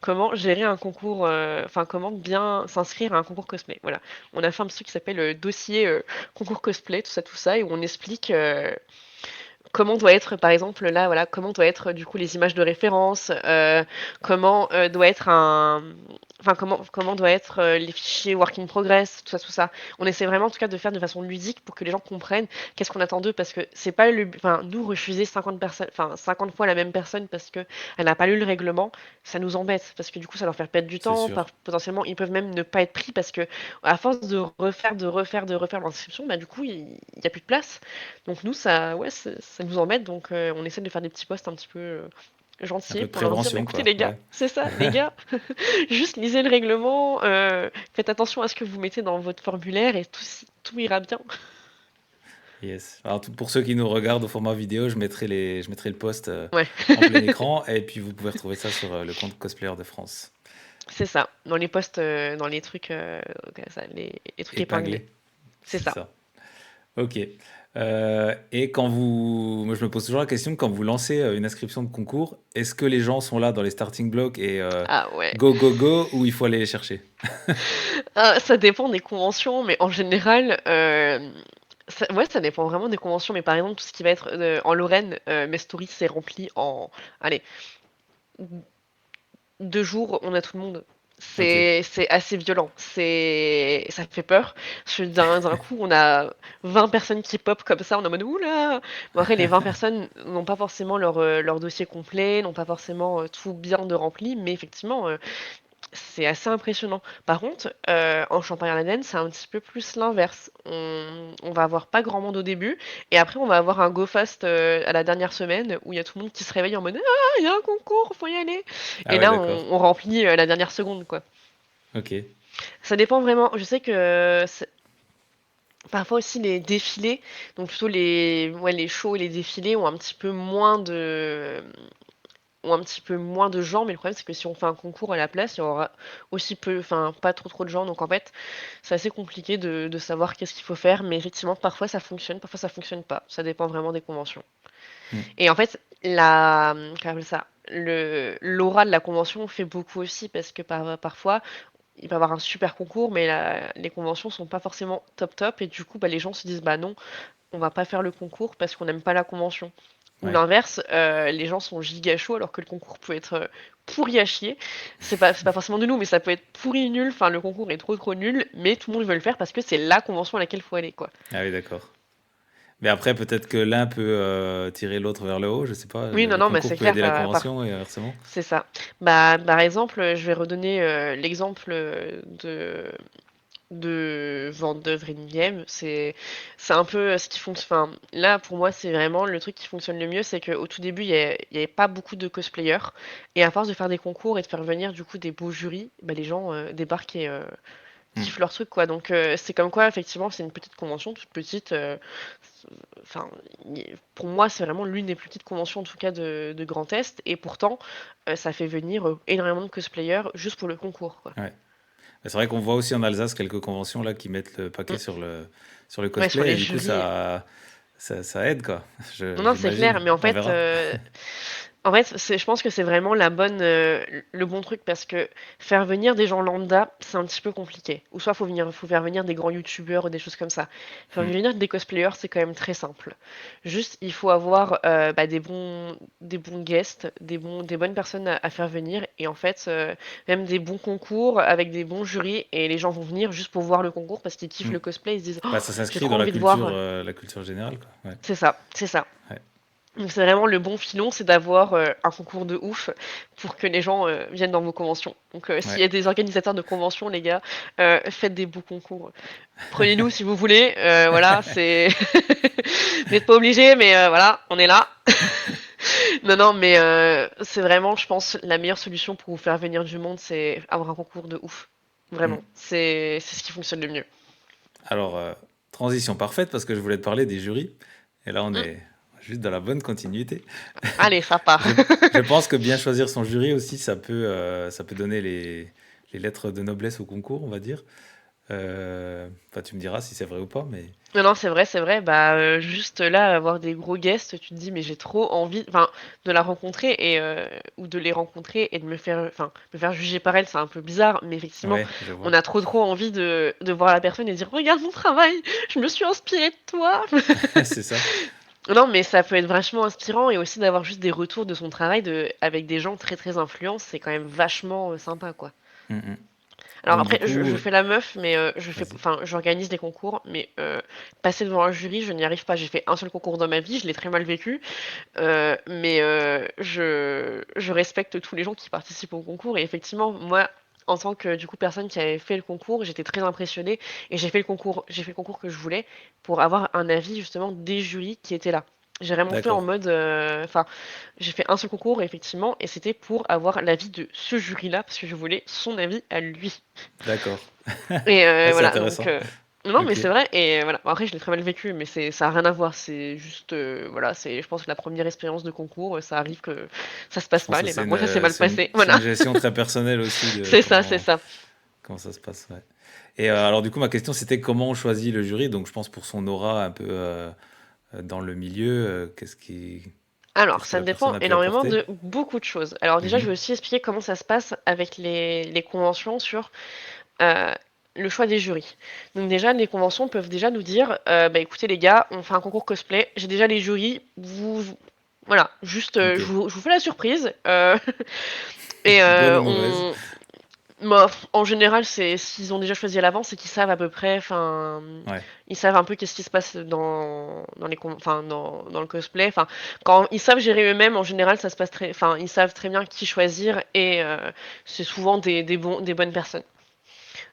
comment gérer un concours, enfin comment bien s'inscrire à un concours cosplay. Voilà. On a fait un petit truc qui s'appelle dossier concours cosplay, tout ça, et où on explique comment doit être, par exemple, là, voilà, comment doit être du coup les images de référence, comment doit être enfin comment doit être les fichiers work in progress, tout ça. On essaie vraiment en tout cas de faire de façon ludique pour que les gens comprennent qu'est-ce qu'on attend d'eux, parce que c'est pas enfin nous refuser 50 personnes, enfin 50 fois la même personne parce que elle n'a pas lu le règlement, ça nous embête parce que du coup ça leur fait perdre du C'est temps, sûr. potentiellement ils peuvent même ne pas être pris parce que à force de refaire l'inscription, bah du coup il y a plus de place. Donc nous, ça, ouais, ça nous embête, donc on essaie de faire des petits posts un petit peu Un gentils peu de pour leur dire, bah, prévention, écoutez quoi. les gars, Ouais. c'est ça, les gars, juste lisez le règlement, faites attention à ce que vous mettez dans votre formulaire et tout ira bien. Yes. Alors, pour ceux qui nous regardent au format vidéo, je mettrai le post Ouais, en plein écran et puis vous pouvez retrouver ça sur le compte Cosplayer de France. c'est ça, dans les posts, dans les trucs, les trucs épinglés, Épinglé, c'est c'est ça. ça. Ok. Et moi je me pose toujours la question, quand vous lancez une inscription de concours, est-ce que les gens sont là dans les starting blocks et Ah ouais. go, go, go, ou il faut aller les chercher? Ah, ça dépend des conventions, mais en général, ouais, ça dépend vraiment des conventions. Mais par exemple, tout ce qui va être en Lorraine, mes stories, c'est rempli en, allez, 2 jours, on a tout le monde. Ok. C'est assez violent. Ça fait peur. D'un coup, on a 20 personnes qui pop comme ça. On est en mode oula. Bon, après, les 20 personnes n'ont pas forcément leur dossier complet, n'ont pas forcément tout bien de rempli, mais effectivement, c'est assez impressionnant. Par contre, en Champagne-Ardenne, c'est un petit peu plus l'inverse. On va avoir pas grand monde au début, et après on va avoir un go fast à la dernière semaine où il y a tout le monde qui se réveille en mode ah il y a un concours, faut y aller. Ah Et ouais, là d'accord. on remplit la dernière seconde quoi. Ok. Ça dépend vraiment. Je sais que parfois aussi les défilés, donc plutôt les shows et les défilés ont un petit peu moins de gens, mais le problème c'est que si on fait un concours à la place, il y aura aussi peu, enfin pas trop de gens, donc en fait c'est assez compliqué de savoir qu'est-ce qu'il faut faire, mais effectivement parfois ça fonctionne, parfois ça fonctionne pas, ça dépend vraiment des conventions. Hmm. Et en fait comment on appelle ça, l'aura de la convention fait beaucoup aussi parce que parfois il peut y avoir un super concours, mais les conventions sont pas forcément top top, et du coup bah, les gens se disent bah non, on va pas faire le concours parce qu'on n'aime pas la convention. Ou Ouais. l'inverse, les gens sont giga chauds alors que le concours peut être pourri à chier. C'est pas forcément de nous, mais ça peut être pourri nul. Enfin, le concours est trop nul, mais tout le monde veut le faire parce que c'est la convention à laquelle il faut aller, quoi. Ah oui, d'accord. Mais après, peut-être que l'un peut tirer l'autre vers le haut, je sais pas. Oui, Le, non, le non, mais concours c'est peut clair. aider la convention et inversement. C'est ça. Bah, par exemple, je vais redonner l'exemple de vente d'œuvres in-game. C'est un peu ce qui fonctionne. Enfin, là, pour moi, c'est vraiment le truc qui fonctionne le mieux, c'est qu'au tout début, il y avait pas beaucoup de cosplayers. Et à force de faire des concours et de faire venir du coup des beaux jurys, bah, les gens débarquent Mm. kiffent leur truc, quoi. Donc, c'est comme quoi, effectivement, c'est une petite convention, toute petite. Enfin, pour moi, c'est vraiment l'une des plus petites conventions, en tout cas, de Grand Est. Et pourtant, ça fait venir énormément de cosplayers juste pour le concours, quoi. Ouais. C'est vrai qu'on voit aussi en Alsace quelques conventions là qui mettent le paquet Mm. sur le Ouais, sur cosplay et les du coup jurys. ça aide quoi. Non, non, c'est clair, J'imagine. mais en On fait, verra. je pense que c'est vraiment le bon truc parce que faire venir des gens lambda, c'est un petit peu compliqué. Ou soit faut faire venir des grands youtubeurs ou des choses comme ça. Faire Mm. venir des cosplayers, c'est quand même très simple. Juste, il faut avoir des bons guests, des bonnes personnes à faire venir, et en fait, même des bons concours avec des bons jurys, et les gens vont venir juste pour voir le concours parce qu'ils kiffent Mm. le cosplay, ils se disent, oh, Bah, ça j'ai s'inscrit trop dans envie de voir. la culture générale quoi. Ouais. C'est ça, c'est ça. Ouais. Donc c'est vraiment le bon filon, c'est d'avoir un concours de ouf pour que les gens viennent dans vos conventions. Donc s'il y Ouais. a des organisateurs de conventions, les gars, faites des beaux concours. Prenez-nous si vous voulez, voilà, c'est... Vous n'êtes pas obligés, mais voilà, on est là. Non, non, mais c'est vraiment, je pense, la meilleure solution pour vous faire venir du monde, c'est avoir un concours de ouf. Mm. Vraiment, c'est ce qui fonctionne le mieux. Alors transition parfaite parce que je voulais te parler des jurys et là on Mm. est juste dans la bonne continuité. Allez, ça part. Je pense que bien choisir son jury aussi, ça peut donner les lettres de noblesse au concours, on va dire. Enfin, tu me diras si c'est vrai ou pas, mais Non, non, c'est vrai, c'est vrai. Bah, juste là, avoir des gros guests, tu te dis, mais j'ai trop envie, enfin, de la rencontrer et ou de les rencontrer et de me faire juger par elle, c'est un peu bizarre, mais effectivement, ouais, je on vois. a trop envie de voir la personne et de dire, regarde mon travail, je me suis inspirée de toi. C'est ça. Non, mais ça peut être vachement inspirant et aussi d'avoir juste des retours de son travail avec des gens très influents, c'est quand même vachement sympa, quoi. Mm, mm. Alors Donc du après, coup, je fais la meuf, mais vas-y. j'organise des concours, mais passer devant un jury, je n'y arrive pas. J'ai fait un seul concours dans ma vie, je l'ai très mal vécu, mais je respecte tous les gens qui participent au concours. Et effectivement, moi, en tant que du coup personne qui avait fait le concours, j'étais très impressionnée et j'ai fait le concours que je voulais pour avoir un avis justement des jurys qui étaient là. J'ai vraiment fait en D'accord, mode, j'ai fait un seul concours effectivement, et c'était pour avoir l'avis de ce jury-là parce que je voulais son avis à lui. d'accord. Et Ouais, c'est voilà, donc intéressant. non, mais Ok. c'est vrai. Et voilà. Bon, après, je l'ai très mal vécu, mais ça a rien à voir. C'est juste, voilà, je pense que la première expérience de concours, ça arrive que ça se Je passe pense que mal. Et ben moi, ça s'est mal passé. c'est Voilà, une gestion très personnelle aussi de c'est ça, c'est ça. comment ça se passe. Ouais. Et alors du coup, ma question c'était comment on choisit le jury. Donc je pense pour son aura un peu dans le milieu, Alors, qu'est-ce que ça la personne dépend a pu énormément apporter. de beaucoup de choses. Alors déjà, je vais Mhm. aussi expliquer comment ça se passe avec les conventions sur euh, le choix des jurys. Donc déjà, les conventions peuvent déjà nous dire, bah écoutez les gars, on fait un concours cosplay, j'ai déjà les jurys, voilà, juste, Ok. je vous fais la surprise. Et Bonne ou mauvaise. bah, en général, c'est s'ils ont déjà choisi à l'avance, c'est qu'ils savent à peu près, enfin, Ouais. ils savent un peu qu'est-ce qui se passe dans le cosplay. Enfin, quand ils savent gérer eux-mêmes, en général, ça se passe très, enfin, ils savent très bien qui choisir et c'est souvent des bonnes personnes.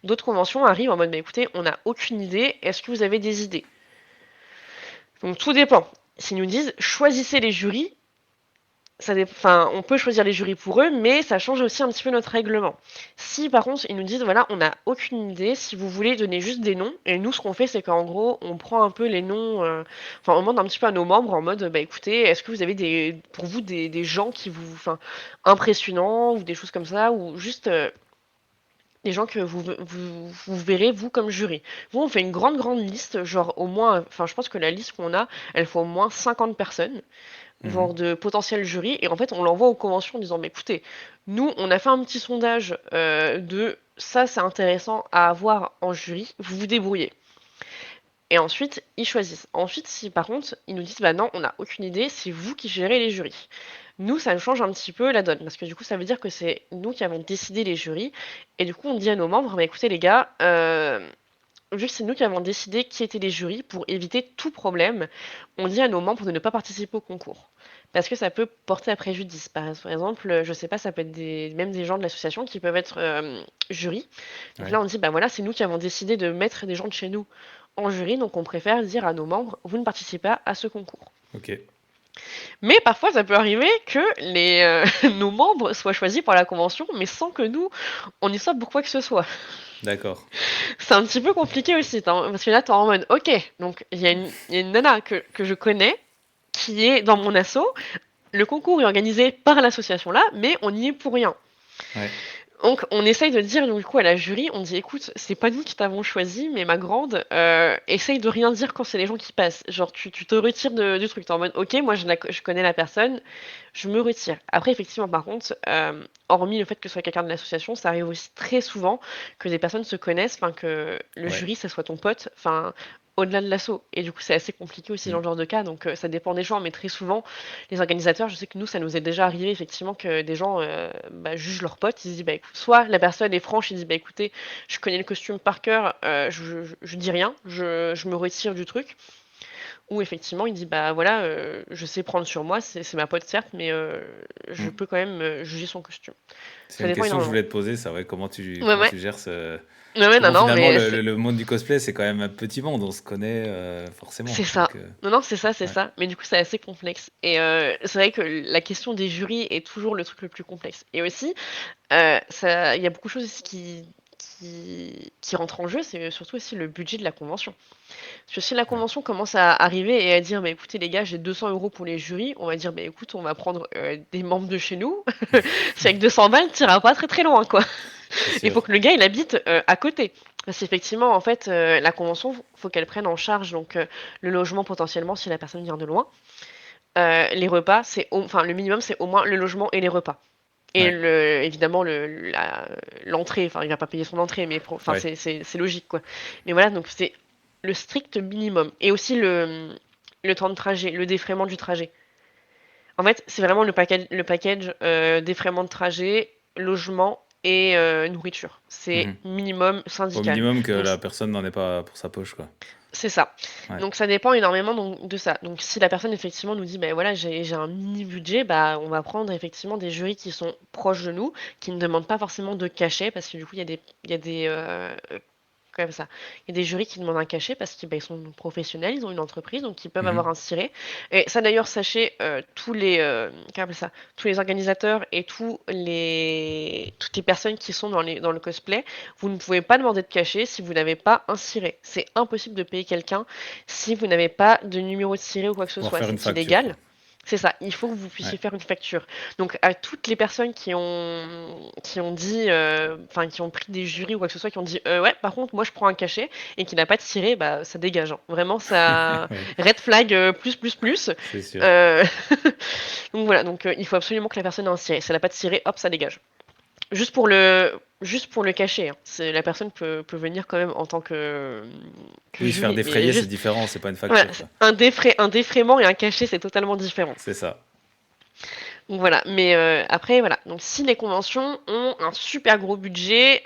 D'autres conventions arrivent en mode, bah, écoutez, on n'a aucune idée, est-ce que vous avez des idées? Donc tout dépend. S'ils nous disent, choisissez les jurys, enfin, on peut choisir les jurys pour eux, mais ça change aussi un petit peu notre règlement. Si par contre ils nous disent voilà, on n'a aucune idée, si vous voulez donner juste des noms, et nous ce qu'on fait c'est qu'en gros on prend un peu les noms, enfin on demande un petit peu à nos membres en mode bah écoutez, est-ce que vous avez pour vous des gens qui vous, enfin impressionnants ou des choses comme ça, ou juste des gens que vous verrez vous comme jury. Vous on fait une grande liste, genre au moins, enfin je pense que la liste qu'on a, elle fait au moins 50 personnes genre Mhm. de potentiel jury, et en fait on l'envoie aux conventions en disant mais écoutez, nous on a fait un petit sondage de ça c'est intéressant à avoir en jury, vous vous débrouillez. Et ensuite ils choisissent. Ensuite si par contre ils nous disent bah non on n'a aucune idée, c'est vous qui gérez les jurys. Nous ça change un petit peu la donne, parce que du coup ça veut dire que c'est nous qui avons décidé les jurys, et du coup on dit à nos membres bah écoutez les gars, vu que c'est nous qui avons décidé qui étaient les jurys, pour éviter tout problème, on dit à nos membres de ne pas participer au concours. Parce que ça peut porter à préjudice. Par exemple, je sais pas, ça peut être même des gens de l'association qui peuvent être jury. Donc Ouais. là, on dit, bah voilà, c'est nous qui avons décidé de mettre des gens de chez nous en jury, donc on préfère dire à nos membres, vous ne participez pas à ce concours. Ok. Mais parfois, ça peut arriver que nos membres soient choisis par la convention, mais sans que nous, on y soit pour quoi que ce soit. D'accord. C'est un petit peu compliqué aussi, parce que là, t'es en mode, ok, donc il y a une nana que je connais qui est dans mon asso. Le concours est organisé par l'association là, mais on y est pour rien. Ouais. Donc, on essaye de dire du coup à la jury, on dit écoute, c'est pas nous qui t'avons choisi, mais ma grande, essaye de rien dire quand c'est les gens qui passent. Genre, tu te retires du truc. T'es en mode ok, moi je connais la personne, je me retire. Après, effectivement, par contre, hormis le fait que ce soit quelqu'un de l'association, ça arrive aussi très souvent que des personnes se connaissent, enfin que le Ouais. jury, ça soit ton pote, enfin au-delà de l'asso. Et du coup, c'est assez compliqué aussi dans Mm. le genre de cas, donc ça dépend des gens, mais très souvent, les organisateurs, je sais que nous, ça nous est déjà arrivé effectivement que des gens jugent leurs potes, ils se disent bah écoute, soit la personne est franche, il dit bah écoutez, je connais le costume par cœur, je dis rien, je me retire du truc. Ou effectivement, il dit bah voilà, je sais prendre sur moi, c'est ma pote certes, mais je Mm. peux quand même juger son costume. C'est Ça une dépend question que je énormément. voulais te poser, ça, ouais, Ouais, comment ouais, tu gères ce... ouais, ouais, Parce que non, bon, non, finalement, mais le monde du cosplay, c'est quand même un petit monde, on se connaît c'est forcément. ça. Donc, Non, non, c'est ça, c'est ouais. ça. Mais du coup, c'est assez complexe. Et c'est vrai que la question des jurys est toujours le truc le plus complexe. Et aussi, il y a beaucoup de choses aussi qui rentrent en jeu, c'est surtout aussi le budget de la convention. Parce que si la Ouais. convention commence à arriver et à dire, bah, écoutez les gars, j'ai 200 € pour les jurys, on va dire, bah, écoute, on va prendre des membres de chez nous. Si avec 200 balles, t'iras pas très très loin, quoi. C'est Il faut sûr. que le gars, il habite à côté. Parce qu'effectivement, en fait, la convention, faut qu'elle prenne en charge donc le logement potentiellement si la personne vient de loin. Les repas, enfin le minimum, c'est au moins le logement et les repas. Et Ouais. évidemment l'entrée, enfin il va pas payer son entrée, mais enfin Ouais. c'est logique quoi. Mais voilà, donc c'est le strict minimum. Et aussi le temps de trajet, le défraiement du trajet. En fait, c'est vraiment le package défraiement de trajet, logement et nourriture. C'est Mhm. minimum Au syndical. minimum que Donc la personne n'en ait pas pour sa poche, quoi. c'est ça. Ouais. Donc ça dépend énormément donc, de ça. Donc si la personne effectivement nous dit ben voilà j'ai un mini budget, bah on va prendre effectivement des jurys qui sont proches de nous, qui ne demandent pas forcément de cachet parce que du coup il y a des comme ça. Il y a des jurys qui demandent un cachet parce qu'ils sont professionnels, ils ont une entreprise, donc ils peuvent avoir Mhm. un ciré. Et ça d'ailleurs, sachez, comment on appelle ça, tous les organisateurs et toutes les personnes qui sont dans le cosplay, vous ne pouvez pas demander de cachet si vous n'avez pas un ciré. C'est impossible de payer quelqu'un si vous n'avez pas de numéro de ciré ou quoi que ce Pouvoir soit. faire une C'est facture, quoi. illégal. C'est ça, il faut que vous puissiez Ouais. faire une facture. Donc à toutes les personnes qui ont dit, enfin qui ont pris des jurys ou quoi que ce soit, qui ont dit ouais, par contre moi je prends un cachet et qui n'a pas tiré, bah ça dégage, hein. Vraiment ça, Ouais. red flag plus plus plus. C'est sûr. Euh, donc voilà, donc il faut absolument que la personne ait un ciré. Si elle n'a pas de ciré, hop, ça dégage. Juste pour le cachet, hein. La personne peut venir quand même en tant que Oui, se faire jury, mais défrayer, c'est juste différent, c'est pas une voilà, facture, quoi. un défraiement et un cachet c'est totalement différent. C'est ça. Donc voilà, mais après voilà, donc si les conventions ont un super gros budget,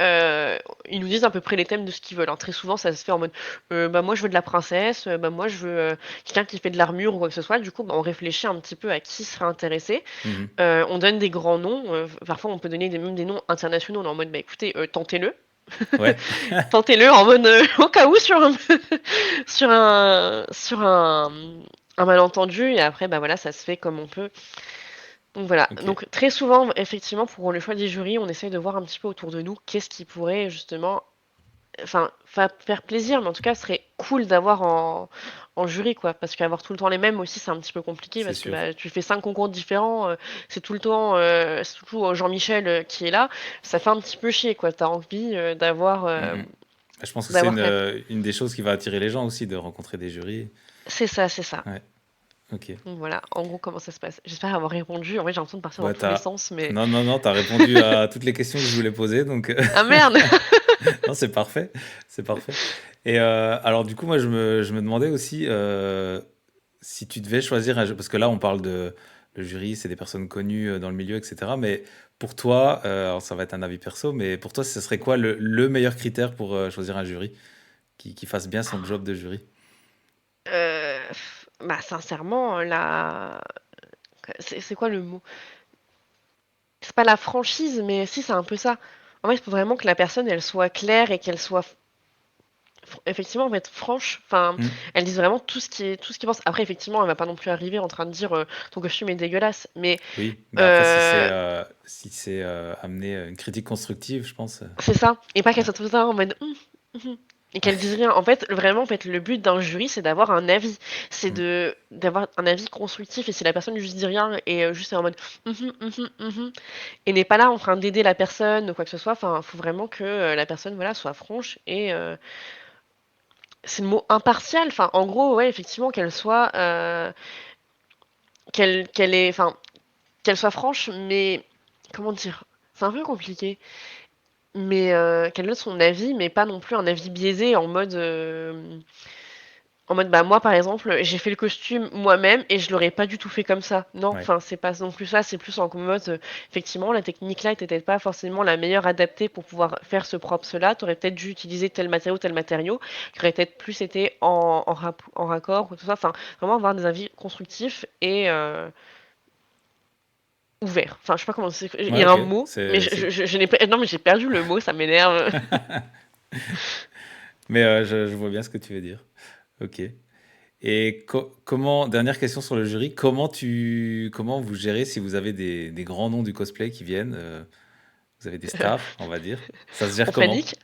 ils nous disent à peu près les thèmes de ce qu'ils veulent, hein. Très souvent ça se fait en mode bah moi je veux de la princesse, bah moi je veux quelqu'un qui fait de l'armure ou quoi que ce soit. Du coup bah, on réfléchit un petit peu à qui serait intéressé. Mhm. On donne des grands noms, parfois on peut donner même des noms internationaux, on est en mode bah écoutez tentez-le. Ouais. Tentez-le en mode au cas où sur un malentendu et après bah voilà ça se fait comme on peut. Donc voilà, Ok. donc très souvent, effectivement, pour le choix des jurys, on essaye de voir un petit peu autour de nous qu'est-ce qui pourrait justement, enfin, faire plaisir, mais en tout cas, ce serait cool d'avoir en jury, quoi. Parce qu'avoir tout le temps les mêmes aussi, c'est un petit peu compliqué, C'est parce que sûr. bah, tu fais 5 concours différents, c'est tout le temps, c'est surtout Jean-Michel qui est là, ça fait un petit peu chier, quoi. T'as envie Mhm. Je pense que c'est d'avoir quand même. une des choses qui va attirer les gens aussi, de rencontrer des jurys. C'est ça, c'est ça. Ouais. Ok. Donc voilà, en gros, comment ça se passe. J'espère avoir répondu. En vrai, j'ai l'impression de partir dans Bah, tous les sens, mais. Non, non, non, t'as répondu à toutes les questions que je voulais poser, donc Ah merde! non, c'est parfait, c'est parfait. Et alors du coup, moi, je me demandais aussi si tu devais choisir un jeu, parce que là, on parle de le jury, c'est des personnes connues dans le milieu, etc. Mais pour toi, alors ça va être un avis perso, mais pour toi, ce serait quoi le meilleur critère pour choisir un jury qui fasse bien son job de jury? Euh, Bah sincèrement, c'est quoi le mot? C'est pas la franchise, mais si c'est un peu ça. En fait, il faut vraiment que la personne, elle soit claire et qu'elle soit effectivement, en fait, franche. Enfin, Mmh. elles disent vraiment tout ce qu'ils pensent. Après, effectivement, elle va pas non plus arriver en train de dire, «Ton costume est dégueulasse», mais Oui, mais après heu, si c'est, amener, une critique constructive, je pense, c'est ça et pas qu'elle ouais. soit tout le temps en mode: mmh» et qu'elle dise rien. En fait, vraiment, en fait, le but d'un jury, c'est d'avoir un avis. C'est Mmh. d'avoir un avis constructif et si la personne juste dit rien et juste est en mode: mmh» et n'est pas là en train d'aider la personne ou quoi que ce soit, enfin, faut vraiment que, la personne, voilà, soit franche et c'est le mot impartial. Enfin, en gros, ouais, effectivement, qu'elle soit, qu'elle ait enfin, qu'elle soit franche, mais comment dire? C'est un peu compliqué, mais qu'elle donne son avis, mais pas non plus un avis biaisé en mode, bah, moi, par exemple, j'ai fait le costume moi-même et je l'aurais pas du tout fait comme ça. Non, Ouais. enfin, c'est pas non plus ça, c'est plus en mode, effectivement, la technique là était peut-être pas forcément la meilleure adaptée pour pouvoir faire ce props là. Tu aurais peut-être dû utiliser tel matériau, qui aurait peut-être plus été en raccord ou tout ça. Enfin, vraiment avoir des avis constructifs et ouverts. Enfin, je sais pas comment c'est il y Ouais, a un OK, mot, mais c'est je n'ai pas non, mais j'ai perdu le mot, ça m'énerve. mais je vois bien ce que tu veux dire. OK. Et comment dernière question sur le jury, comment vous gérez si vous avez des grands noms du cosplay qui viennent, vous avez des stars, on va dire? Ça se gère On comment? panique.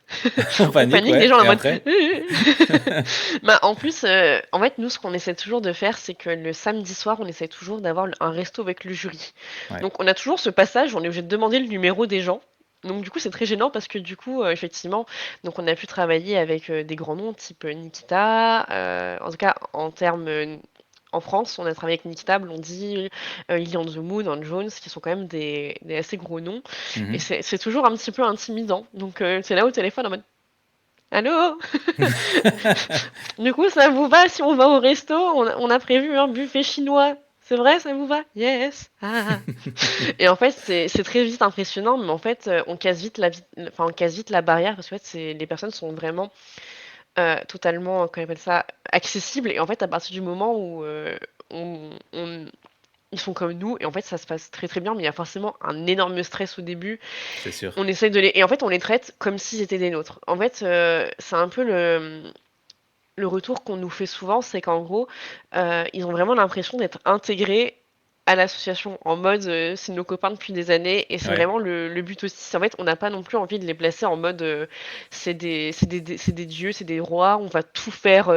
On On panique, panique, les ouais, gens en et mode après? bah, en plus, en fait, nous, ce qu'on essaie toujours de faire, c'est que le samedi soir, on essaie toujours d'avoir un resto avec le jury. Ouais. Donc on a toujours ce passage, on est obligé de demander le numéro des gens. Donc du coup, c'est très gênant parce que du coup, effectivement, donc on a pu travailler avec, des grands noms type, Nikita, en tout cas en termes, en France, on a travaillé avec Nikita, Blondie, Lily on the Moon, Anne Jones, qui sont quand même des assez gros noms et Mmh. c'est toujours un petit peu intimidant. Donc tu là au téléphone en mode: «Allô? Du coup, ça vous va si on va au resto? On a prévu un buffet chinois. C'est vrai, ça vous va? Yes. Ah. Et en fait, c'est très vite impressionnant, mais en fait, on casse vite la barrière parce qu'en fait, les personnes sont vraiment, totalement, comment on appelle ça? Accessibles et en fait, à partir du moment où, on ils sont comme nous et en fait, ça se passe très, très bien, mais il y a forcément un énorme stress au début. C'est sûr. On essaie de les et en fait, on les traite comme s'ils étaient des nôtres. En fait, c'est un peu le retour qu'on nous fait souvent, c'est qu'en gros, ils ont vraiment l'impression d'être intégrés à l'association en mode, c'est nos copains depuis des années et c'est Ouais. vraiment le but aussi. C'est en fait, on n'a pas non plus envie de les placer en mode, c'est des dieux, c'est des rois, on va tout faire,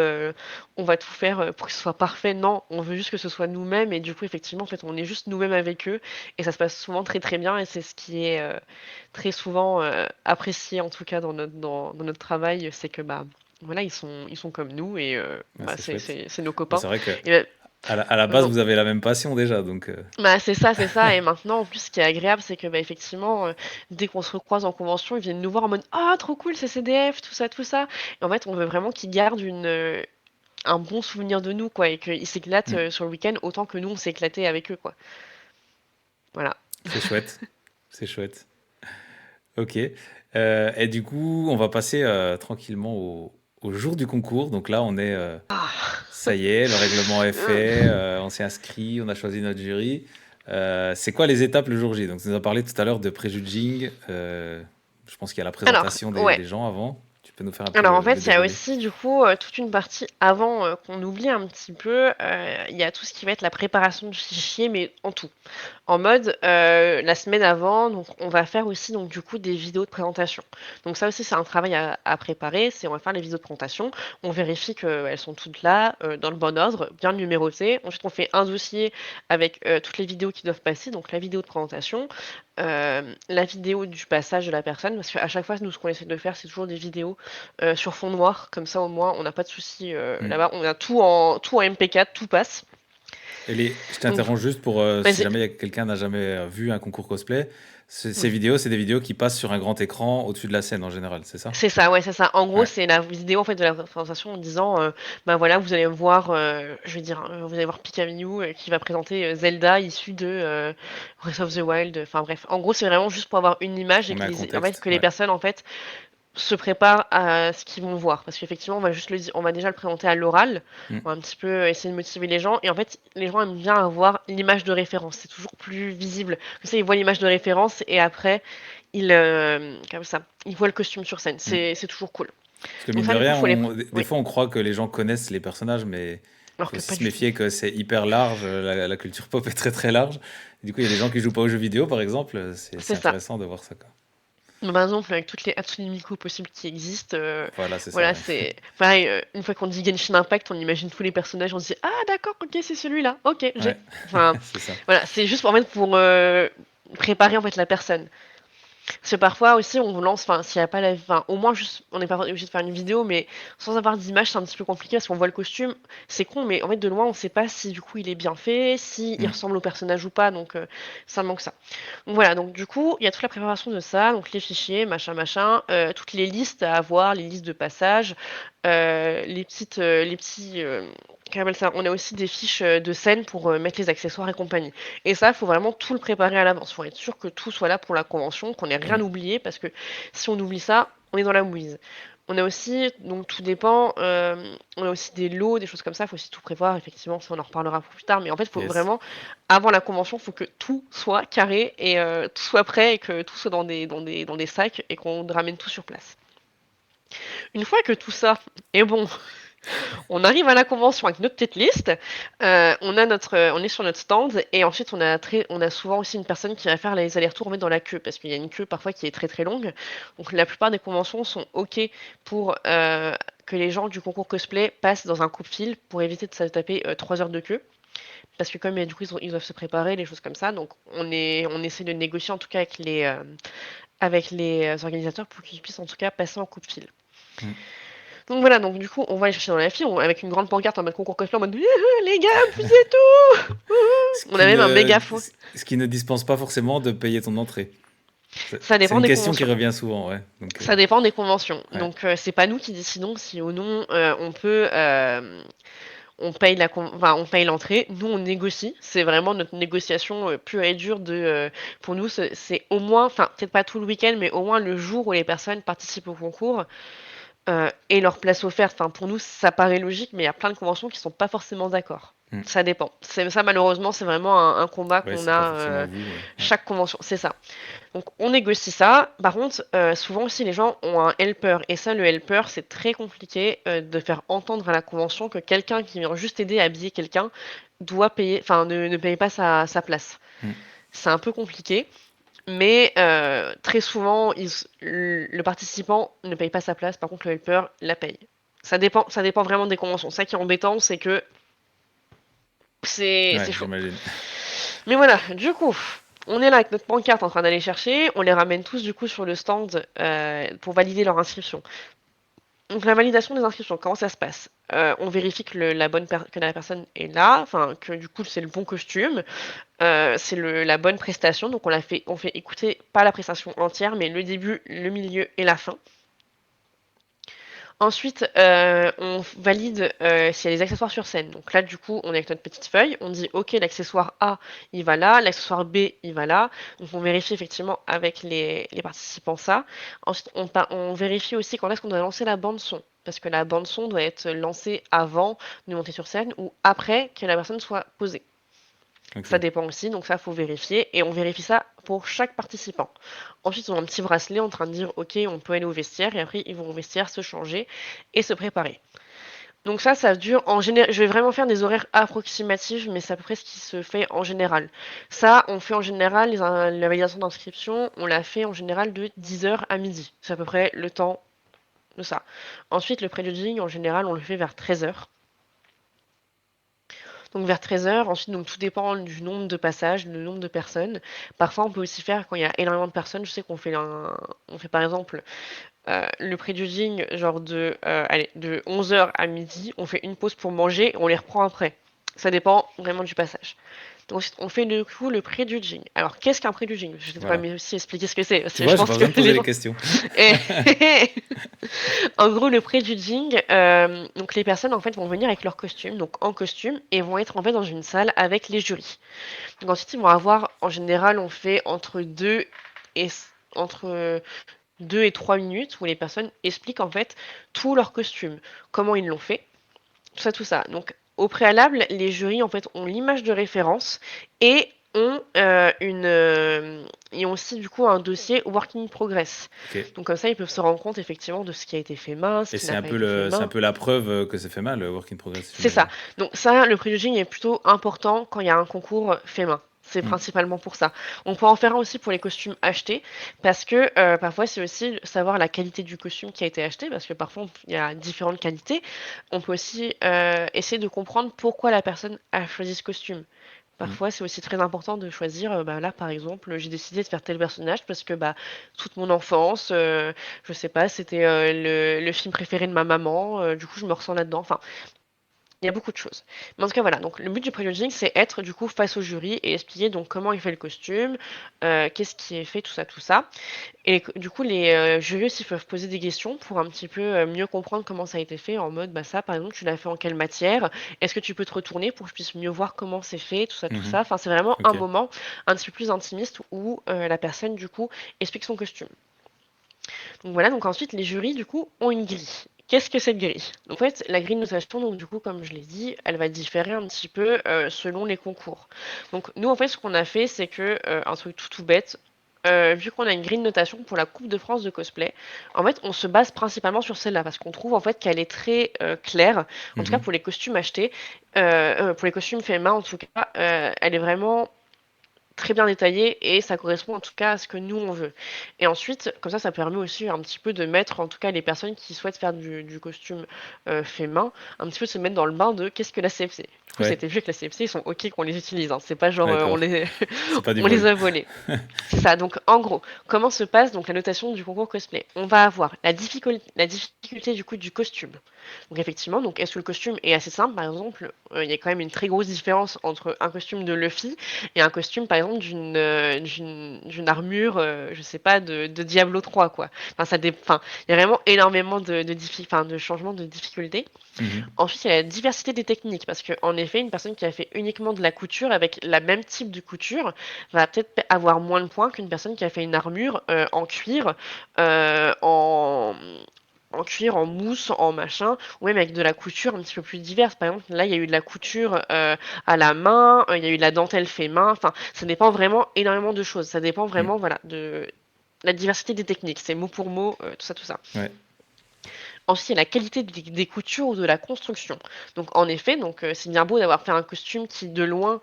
pour que ce soit parfait. Non, on veut juste que ce soit nous-mêmes et du coup, effectivement, en fait, on est juste nous-mêmes avec eux et ça se passe souvent très, très bien et c'est ce qui est, très souvent, apprécié en tout cas dans notre travail, c'est que, bah, voilà, ils sont comme nous et Ah, bah, c'est chouette. c'est nos Bah, copains c'est vrai que et bah, à la base, non, vous avez la même passion déjà, donc bah, c'est ça et maintenant, en plus, ce qui est agréable, c'est que, bah, effectivement, dès qu'on se recroise en convention, ils viennent nous voir en mode: «Ah trop cool, c'est CDF, tout ça» et en fait, on veut vraiment qu'ils gardent un bon souvenir de nous, quoi et qu'ils s'éclatent, mmh, sur le week-end autant que nous, on s'est éclatés avec eux, quoi. Voilà. c'est chouette, c'est chouette. OK, et du coup, on va passer, tranquillement au jour du concours. Donc là, on est, Ah! ça y est, le règlement est fait, on s'est inscrit, on a choisi notre jury. C'est quoi les étapes le jour J? Donc tu nous as parlé tout à l'heure de prejudging, je pense qu'il y a la Alors, présentation ouais. des gens avant. Tu peux nous faire un peu Alors en le fait, il y a déroulé? aussi du coup, toute une partie avant, qu'on oublie un petit peu, il y a tout ce qui va être la préparation du fichier, mais en tout. En mode, la semaine avant, donc on va faire aussi donc du coup des vidéos de présentation. Donc ça aussi c'est un travail à préparer, c'est on va faire les vidéos de présentation, on vérifie qu'elles sont toutes là, dans le bon ordre, bien numérotées. Ensuite on fait un dossier avec, toutes les vidéos qui doivent passer, donc la vidéo de présentation, la vidéo du passage de la personne, parce qu'à chaque fois nous ce qu'on essaie de faire c'est toujours des vidéos, sur fond noir, comme ça au moins on n'a pas de souci, Mmh. là-bas, on a tout en MP4, tout passe. Et je Donc t'interromps juste pour, si vas-y. jamais il y a quelqu'un n'a jamais, vu un concours cosplay, ces Mmh. vidéos, c'est des vidéos qui passent sur un grand écran au-dessus de la scène en général, c'est ça? C'est ça, ouais, c'est ça. En gros, Ouais. c'est la vidéo, en fait, de la présentation en disant, bah, voilà, vous allez voir, je vais dire, vous allez voir Pikachu, qui va présenter, Zelda issue de, Breath of the Wild, enfin bref. En gros, c'est vraiment juste pour avoir une image et On met que un en fait, contexte, que les ouais. personnes, en fait, se préparent à ce qu'ils vont voir. Parce qu'effectivement, on va déjà le présenter à l'oral, Mmh. on va un petit peu essayer de motiver les gens et en fait, les gens aiment bien avoir l'image de référence. C'est toujours plus visible. Comme ça, ils voient l'image de référence et après, comme ça, ils voient le costume sur scène. Mmh. C'est toujours cool. Parce que Donc mine de ça, du coup, rien, faut les... des Oui, fois on croit que les gens connaissent les personnages, mais il alors faut que aussi pas se du tout. méfier que c'est hyper large. La culture pop est très très large. Et du coup, il y a des gens qui jouent pas aux jeux vidéo, par exemple. C'est C'est ça. intéressant de voir ça, quoi. Donc, par exemple, avec tous les micros possibles qui existent, Voilà, c'est ça, voilà, ouais. c'est pareil. Une fois qu'on dit Genshin Impact, on imagine tous les personnages, on se dit ah d'accord, ok, c'est celui-là, ok, j'ai. Ouais, Enfin, c'est ça. voilà, c'est juste en fait pour préparer en fait la personne. Parce que parfois aussi, on vous lance, enfin, s'il n'y a pas la. Enfin, au moins, juste, on n'est pas obligé de faire une vidéo, mais sans avoir d'image, c'est un petit peu compliqué parce qu'on voit le costume, c'est con, mais en fait, de loin, on ne sait pas si du coup il est bien fait, si il Mm. ressemble au personnage ou pas, donc ça manque ça. Donc voilà, donc du coup, il y a toute la préparation de ça, donc les fichiers, machin, machin, toutes les listes à avoir, les listes de passage, les petits. Comment on appelle ça? On a aussi des fiches de scène pour mettre les accessoires et compagnie. Et ça, il faut vraiment tout le préparer à l'avance. Il faut être sûr que tout soit là pour la convention, qu'on n'ait rien Mm. oublié, parce que si on oublie ça, on est dans la mouise. On a aussi, donc tout dépend, on a aussi des lots, des choses comme ça, il faut aussi tout prévoir, effectivement, ça on en reparlera plus tard, mais en fait, il faut Yes. vraiment, avant la convention, il faut que tout soit carré et tout soit prêt et que tout soit dans des sacs et qu'on ramène tout sur place. Une fois que tout ça est bon, on arrive à la convention avec notre petite liste, on est sur notre stand et ensuite on a souvent aussi une personne qui va faire les allers-retours en fait, dans la queue parce qu'il y a une queue parfois qui est très très longue. Donc la plupart des conventions sont ok pour que les gens du concours cosplay passent dans un coupe-fil pour éviter de se taper 3 heures de queue. Parce que comme du coup ils doivent se préparer, les choses comme ça, donc on essaie de négocier en tout cas avec les organisateurs pour qu'ils puissent en tout cas passer en coupe-fil. Mm. Donc voilà, donc du coup, on va aller chercher dans la file avec une grande pancarte en mode concours cosplay en mode les gars, plus et tout. Ce On a qui même un ne, mégaphone. ce qui ne dispense pas forcément de payer ton entrée. Ça C'est dépend une des question qui conventions. revient souvent, ouais. Donc, Ça dépend des conventions. ouais. Donc c'est pas nous qui décidons si ou non enfin, on paye l'entrée. Nous on négocie. C'est vraiment notre négociation pure et dure pour nous c'est au moins, enfin peut-être pas tout le week-end, mais au moins le jour où les personnes participent au concours. Et leur place offerte, enfin, pour nous, ça paraît logique, mais il y a plein de conventions qui sont pas forcément d'accord. Mm. Ça dépend. Ça, malheureusement, c'est vraiment un combat Ouais, qu'on c'est pas a forcément vous. Ouais. chaque convention. C'est ça. Donc, on négocie ça. Par contre, souvent aussi, les gens ont un helper. Et ça, le helper, c'est très compliqué de faire entendre à la convention que quelqu'un qui vient juste aider à habiller quelqu'un doit payer, enfin, ne paye pas sa place. Mm. C'est un peu compliqué. Mais très souvent, le participant ne paye pas sa place, par contre le helper la paye. Ça dépend vraiment des conventions. Ça qui est embêtant, c'est que c'est Ouais, chaud. j'imagine. Mais voilà, du coup, on est là avec notre pancarte en train d'aller chercher. On les ramène tous du coup sur le stand pour valider leur inscription. Donc la validation des inscriptions, comment ça se passe? On vérifie que, que la personne est là, enfin que du coup c'est le bon costume, c'est la bonne prestation. Donc on fait écouter pas la prestation entière, mais le début, le milieu et la fin. Ensuite, on valide s'il y a des accessoires sur scène. Donc là, du coup, on est avec notre petite feuille. On dit, OK, l'accessoire A, il va là. L'accessoire B, il va là. Donc on vérifie effectivement avec les participants ça. Ensuite, on vérifie aussi quand est-ce qu'on doit lancer la bande son. Parce que la bande son doit être lancée avant de monter sur scène ou après que la personne soit posée. Ok. Ça dépend aussi, donc ça, faut vérifier. Et on vérifie ça pour chaque participant. Ensuite, on a un petit bracelet en train de dire, OK, on peut aller au vestiaire. Et après, ils vont au vestiaire se changer et se préparer. Donc ça dure en général. Je vais vraiment faire des horaires approximatifs, mais c'est à peu près ce qui se fait en général. Ça, on fait en général, la validation d'inscription, on la fait en général de 10h à midi. C'est à peu près le temps de ça. Ensuite, le pré-judging, en général, on le fait vers 13h. Donc vers 13h, ensuite, donc tout dépend du nombre de passages, du nombre de personnes. Parfois, on peut aussi faire, quand il y a énormément de personnes, je sais qu'on fait, on fait par exemple le pré-judging, genre de 11h à midi, on fait une pause pour manger et on les reprend après. Ça dépend vraiment du passage. Donc ensuite, on fait du coup le pré-judging. Alors, qu'est-ce qu'un pré-judging? Je ne sais pas Voilà. aussi expliquer ce que c'est, parce Tu que je vois, j'ai pense pas que besoin de poser les les gens... questions. Et- En gros, le pré-judging, donc les personnes en fait vont venir avec leur costume, donc en costume, et vont être en fait dans une salle avec les jurys. Donc ensuite, ils vont avoir, en général, on fait et entre 2 et 3 minutes où les personnes expliquent en fait tout leur costume, comment ils l'ont fait, tout ça, tout ça. Donc au préalable, les jurys en fait ont l'image de référence et ils ont aussi du coup un dossier work in progress. Ok. Donc comme ça, ils peuvent se rendre compte effectivement de ce qui a été fait main, ce Et qui c'est n'a un pas peu été fait c'est un main. peu la preuve que c'est fait mal, le work in progress, C'est ça. j'imagine. Donc ça, le prejudging est plutôt important quand il y a un concours fait main. C'est Hmm. principalement pour ça. On peut en faire un aussi pour les costumes achetés, parce que parfois c'est aussi savoir la qualité du costume qui a été acheté, parce que parfois il y a différentes qualités. On peut aussi essayer de comprendre pourquoi la personne a choisi ce costume. Hmm. Parfois, c'est aussi très important de choisir, bah, là, par exemple, j'ai décidé de faire tel personnage parce que bah, toute mon enfance, je sais pas, c'était le film préféré de ma maman, du coup, je me ressens là-dedans. Enfin, il y a beaucoup de choses. Mais en tout cas, voilà. Donc, le but du prejudging, c'est être du coup face au jury et expliquer donc comment il fait le costume, qu'est-ce qui est fait, tout ça, tout ça. Et du coup, les jurys aussi peuvent poser des questions pour un petit peu mieux comprendre comment ça a été fait. En mode, bah ça, par exemple, tu l'as fait en quelle matière? Est-ce que tu peux te retourner pour que je puisse mieux voir comment c'est fait, tout ça, tout Mhm. ça. Enfin, c'est vraiment un Ok. moment un petit peu plus intimiste où la personne, du coup, explique son costume. Donc voilà, donc ensuite les jurys du coup ont une grille. Qu'est-ce que cette grille? Donc, en fait, la grille de notation, donc du coup, comme je l'ai dit, elle va différer un petit peu selon les concours. Donc nous, en fait, ce qu'on a fait, c'est que un truc tout bête, vu qu'on a une grille de notation pour la Coupe de France de cosplay, en fait, on se base principalement sur celle-là parce qu'on trouve en fait qu'elle est très claire. En tout cas, Mhm. pour les costumes achetés, pour les costumes faits main, en tout cas, elle est vraiment très bien détaillé et ça correspond en tout cas à ce que nous on veut. Et ensuite, comme ça permet aussi un petit peu de mettre en tout cas les personnes qui souhaitent faire du costume fait main, un petit peu se mettre dans le bain de qu'est-ce que la CFC. Du coup, Ouais. c'était vu que la CFC, ils sont OK qu'on les utilise, hein. C'est pas genre on D'accord. les C'est pas du on les vol. a volés. C'est ça. Donc, en gros, comment se passe donc la notation du concours cosplay? On va avoir la difficulté du coup du costume. Donc, effectivement, donc est-ce que le costume est assez simple? Par exemple, il y a quand même une très grosse différence entre un costume de Luffy et un costume, par exemple, d'une armure, je sais pas, de Diablo 3, quoi. Enfin, enfin, il y a vraiment énormément enfin, de changements de difficulté. Mhm. Ensuite, il y a la diversité des techniques, parce qu'en effet, une personne qui a fait uniquement de la couture avec la même type de couture va peut-être avoir moins de points qu'une personne qui a fait une armure en cuir, euh, en, en cuir, en mousse, en machin, ou même avec de la couture un petit peu plus diverse. Par exemple, là, il y a eu de la couture à la main, il y a eu de la dentelle fait main. Enfin, ça dépend vraiment énormément de choses. Ça dépend Mhm. vraiment, voilà, de la diversité des techniques. C'est mot pour mot, tout ça, tout ça. Ouais. Ensuite, il y a la qualité des coutures ou de la construction. Donc, en effet, donc, c'est bien beau d'avoir fait un costume qui, de loin,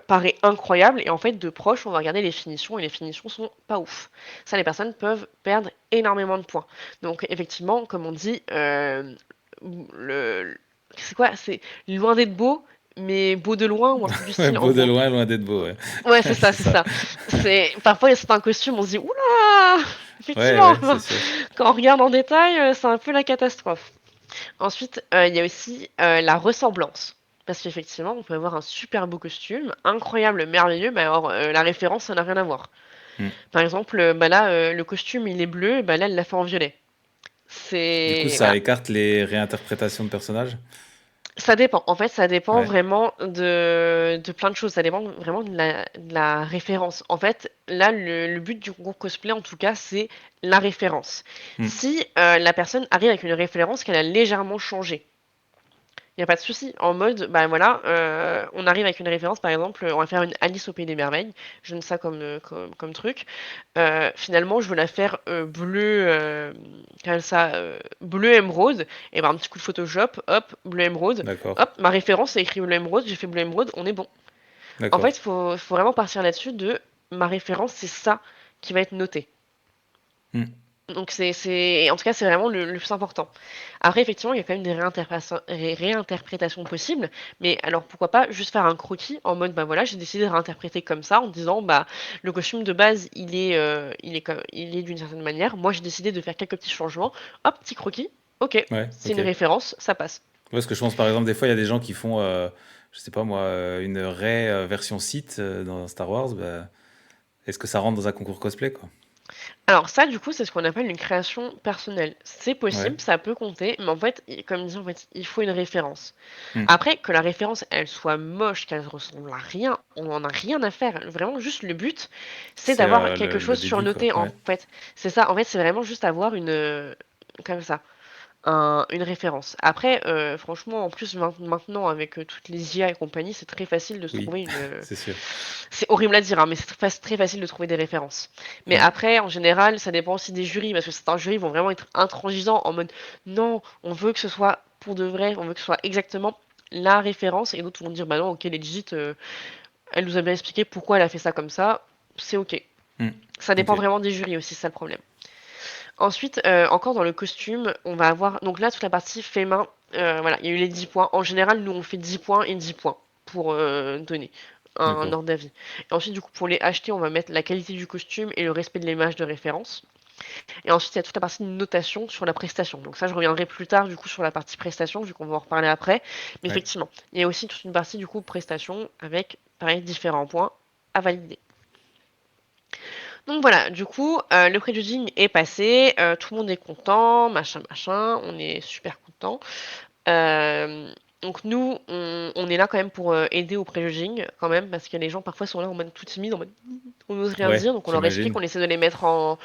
paraît incroyable. Et en fait, de proche, on va regarder les finitions et les finitions sont pas ouf. Ça, les personnes peuvent perdre énormément de points. Donc, effectivement, comme on dit, le... c'est quoi? C'est loin d'être beau, mais beau de loin ou un truc du Ouais, style, en beau de gros. loin, loin d'être beau, ouais. Ouais, c'est ça, C'est c'est ça. ça. Parfois, c'est un costume, on se dit, oula! Ouais, Effectivement, ouais, c'est sûr. quand on regarde en détail, c'est un peu la catastrophe. Ensuite, il y a aussi la ressemblance. Parce qu'effectivement, on peut avoir un super beau costume, incroyable, merveilleux, mais alors la référence, ça n'a rien à voir. Hmm. Par exemple, bah là, le costume, il est bleu, bah là, elle l'a fait en violet. Du coup, C'est... ça Voilà. écarte les réinterprétations de personnages? Ça dépend. En fait, ça dépend Ouais. vraiment de plein de choses. Ça dépend vraiment de la référence. En fait, là, le but du concours cosplay, en tout cas, c'est la référence. Hmm. Si la personne arrive avec une référence qu'elle a légèrement changée, il y a pas de souci. En mode, bah voilà, on arrive avec une référence, par exemple, on va faire une Alice au Pays des Merveilles. Je donne ça comme truc. Finalement, je veux la faire bleu, quel ça, bleu émeraude. Et ben un petit coup de Photoshop, hop, bleu émeraude. D'accord. Hop, ma référence c'est écrit bleu émeraude. J'ai fait bleu émeraude, on est bon. En D'accord. fait, faut vraiment partir là-dessus de ma référence, c'est ça qui va être noté. Hmm. Donc en tout cas, c'est vraiment le plus important. Après, effectivement, il y a quand même des réinterprétations possibles, mais alors pourquoi pas juste faire un croquis en mode, bah voilà, j'ai décidé de réinterpréter comme ça, en disant, bah le costume de base, il est d'une certaine manière. Moi, j'ai décidé de faire quelques petits changements. Hop, petit croquis. Ok, Ouais, c'est ok. une référence, ça passe. Parce que je pense, par exemple, des fois, il y a des gens qui font, je sais pas moi, une Rey version Sith dans Star Wars. Bah, est-ce que ça rentre dans un concours cosplay, quoi? Alors ça, du coup, c'est ce qu'on appelle une création personnelle. C'est Ouais. possible, ça peut compter, mais en fait, comme dit, en fait, il faut une référence. Hmm. Après, que la référence, elle soit moche, qu'elle ressemble à rien, on n'en a rien à faire. Vraiment, juste le but, c'est C'est d'avoir quelque le chose début, quoi. surnoté, en Ouais. fait. C'est ça, en fait, c'est vraiment juste avoir une... comme ça. une référence. Après, franchement, en plus, maintenant, avec toutes les IA et compagnie, c'est très facile de se Oui, trouver une. c'est sûr. C'est horrible à dire, hein, mais c'est très facile de trouver des références. Mais Ouais. après, en général, ça dépend aussi des jurys, parce que certains jurys vont vraiment être intransigeants en mode non, on veut que ce soit pour de vrai, on veut que ce soit exactement la référence, et d'autres vont dire bah non, ok, legit, elle nous a bien expliqué pourquoi elle a fait ça comme ça, c'est ok. Hmm. Ça dépend Ok. vraiment des jurys aussi, c'est ça le problème. Ensuite, encore dans le costume, on va avoir donc là toute la partie fait main. Voilà, il y a eu les 10 points. En général, nous on fait 10 points et 10 points pour donner un D'accord. ordre d'avis. Et ensuite, du coup, pour les acheter, on va mettre la qualité du costume et le respect de l'image de référence. Et ensuite, il y a toute la partie de notation sur la prestation. Donc ça, je reviendrai plus tard du coup sur la partie prestation, vu qu'on va en reparler après. Mais Ouais. effectivement, il y a aussi toute une partie du coup prestation avec, pareil, différents points à valider. Donc voilà, du coup, le prejudging est passé, tout le monde est content, machin, machin, on est super content. Donc nous, on est là quand même pour aider au prejudging, quand même, parce que les gens parfois sont là en mode tout timide, en mode on n'ose rien Ouais, dire, donc on leur explique, j'imagine. on essaie de les mettre en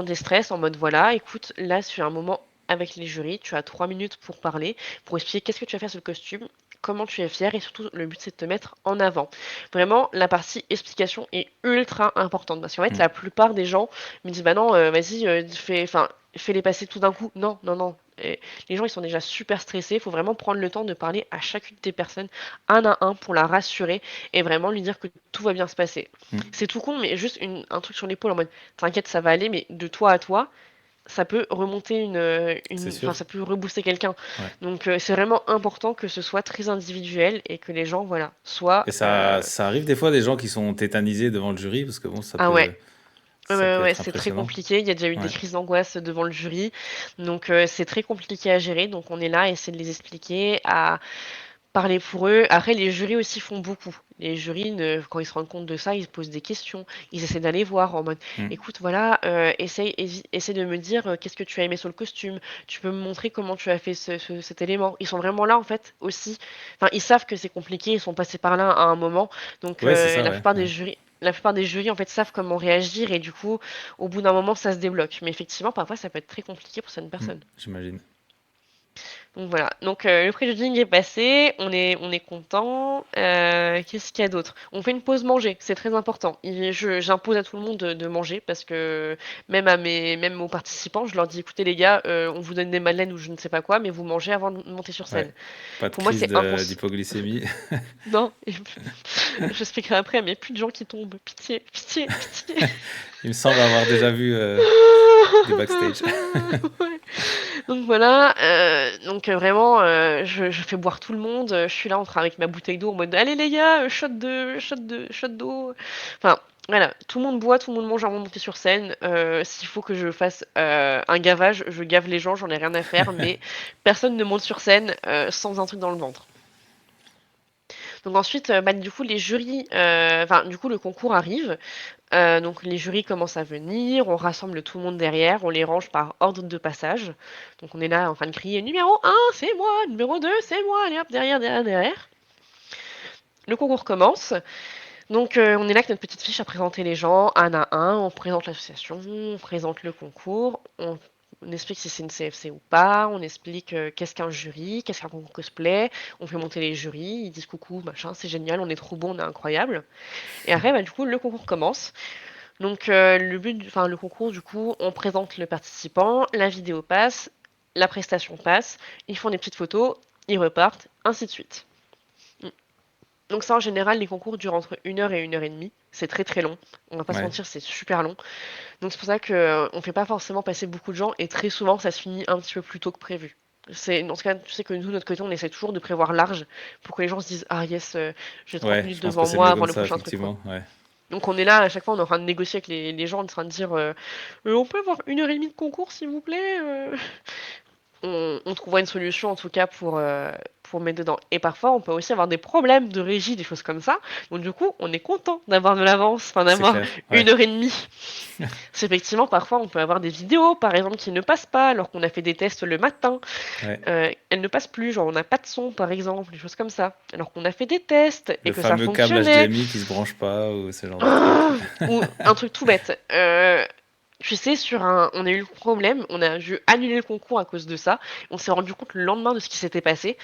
déstress, en mode voilà, écoute, là, sur un moment avec les jurys, tu as 3 minutes pour parler, pour expliquer qu'est-ce que tu as fait sur le costume, comment tu es fier, et surtout, le but, c'est de te mettre en avant. Vraiment, la partie explication est ultra importante, parce qu'en fait, Hmm. la plupart des gens me disent, bah non, vas-y, fais-les passer tout d'un coup. Non, non, non. Et les gens, ils sont déjà super stressés. Il faut vraiment prendre le temps de parler à chacune des personnes, un à un, pour la rassurer et vraiment lui dire que tout va bien se passer. Hmm. C'est tout con, mais juste un truc sur l'épaule en mode t'inquiète, ça va aller, mais de toi à toi, ça peut remonter C'est enfin, sûr. ça peut rebooster quelqu'un. Ouais. Donc, c'est vraiment important que ce soit très individuel et que les gens, voilà, soient. Et ça arrive des fois des gens qui sont tétanisés devant le jury, parce que bon, Ah ouais, ça peut ouais, être c'est très impressionnant. compliqué. Il y a déjà eu des Ouais. crises d'angoisse devant le jury. Donc, c'est très compliqué à gérer. Donc, on est là à essayer de les expliquer, à parler pour eux. Après, les jurys aussi font beaucoup. Les jurys, quand ils se rendent compte de ça, ils se posent des questions. Ils essaient d'aller voir en mode, Hmm. écoute, voilà, essaie de me dire qu'est-ce que tu as aimé sur le costume. Tu peux me montrer comment tu as fait cet élément. Ils sont vraiment là, en fait, aussi. Enfin, ils savent que c'est compliqué. Ils sont passés par là à un moment. Donc, Ouais, c'est ça, ouais. Ouais. la plupart des jurys, en fait, savent comment réagir. Et du coup, au bout d'un moment, ça se débloque. Mais effectivement, parfois, ça peut être très compliqué pour certaines Hmm. personnes. J'imagine. Donc voilà, donc le prejudging est passé, on est content. Qu'est-ce qu'il y a d'autre? On fait une pause manger, c'est très important. J'impose à tout le monde de manger parce que même aux participants, je leur dis écoutez les gars, on vous donne des madeleines ou je ne sais pas quoi, mais vous mangez avant de monter sur Ouais. scène. Pas de Pour moi, crise c'est impossible. d'hypoglycémie. Non, j'expliquerai après, mais plus de gens qui tombent. Pitié, pitié, pitié. Il me semble avoir déjà vu du backstage. Ouais. Donc voilà, vraiment, je fais boire tout le monde. Je suis là en train avec ma bouteille d'eau en mode allez les gars, shot d'eau. Enfin voilà, tout le monde boit, tout le monde mange avant de monter sur scène. S'il faut que je fasse un gavage, je gave les gens, j'en ai rien à faire, mais personne ne monte sur scène sans un truc dans le ventre. Donc ensuite, bah, du coup, les jurys, enfin, du coup, le concours arrive. Donc les jurys commencent à venir, on rassemble tout le monde derrière, on les range par ordre de passage. Donc on est là en train de crier numéro 1, c'est moi, numéro 2, c'est moi, allez hop, derrière, derrière, derrière. Le concours commence. Donc on est là avec notre petite fiche à présenter les gens, un à un, on présente l'association, on présente le concours, on explique si c'est une CFC ou pas, on explique qu'est-ce qu'un jury, qu'est-ce qu'un concours cosplay, on fait monter les jurys, ils disent coucou, machin, c'est génial, on est trop bon, on est incroyable. Et après, bah, du coup, le concours commence. Donc le concours, du coup, on présente le participant, la vidéo passe, la prestation passe, ils font des petites photos, ils repartent, ainsi de suite. Mm. Donc ça, en général, les concours durent entre 1 heure et 1 heure et demie. C'est très très long. On va pas se Ouais. mentir, c'est super long. Donc c'est pour ça qu'on on fait pas forcément passer beaucoup de gens et très souvent, ça se finit un petit peu plus tôt que prévu. Dans ce cas, tu sais que nous, de notre côté, on essaie toujours de prévoir large pour que les gens se disent ah yes, j'ai 30 Ouais, minutes je pense que devant c'est moi mieux avant comme le ça, prochain truc, quoi. effectivement. Ouais. Donc on est là, à chaque fois, on est en train de négocier avec les gens, en train de dire on peut avoir 1 heure et demie de concours, s'il vous plaît on trouvera une solution, en tout cas, pour mettre dedans. Et parfois, on peut aussi avoir des problèmes de régie, des choses comme ça. Donc du coup, on est content d'avoir de l'avance, enfin C'est d'avoir clair. une Ouais. heure et demie. C'est effectivement, parfois, on peut avoir des vidéos, par exemple, qui ne passent pas alors qu'on a fait des tests le matin. Ouais. Elles ne passent plus, genre on n'a pas de son, par exemple, des choses comme ça. Alors qu'on a fait des tests et Le que ça fameux câble fonctionnait. HDMI qui se branche pas ou ce genre de truc. Ou un truc tout bête. tu sais, on a eu le problème, on a dû annuler le concours à cause de ça. On s'est rendu compte le lendemain de ce qui s'était passé.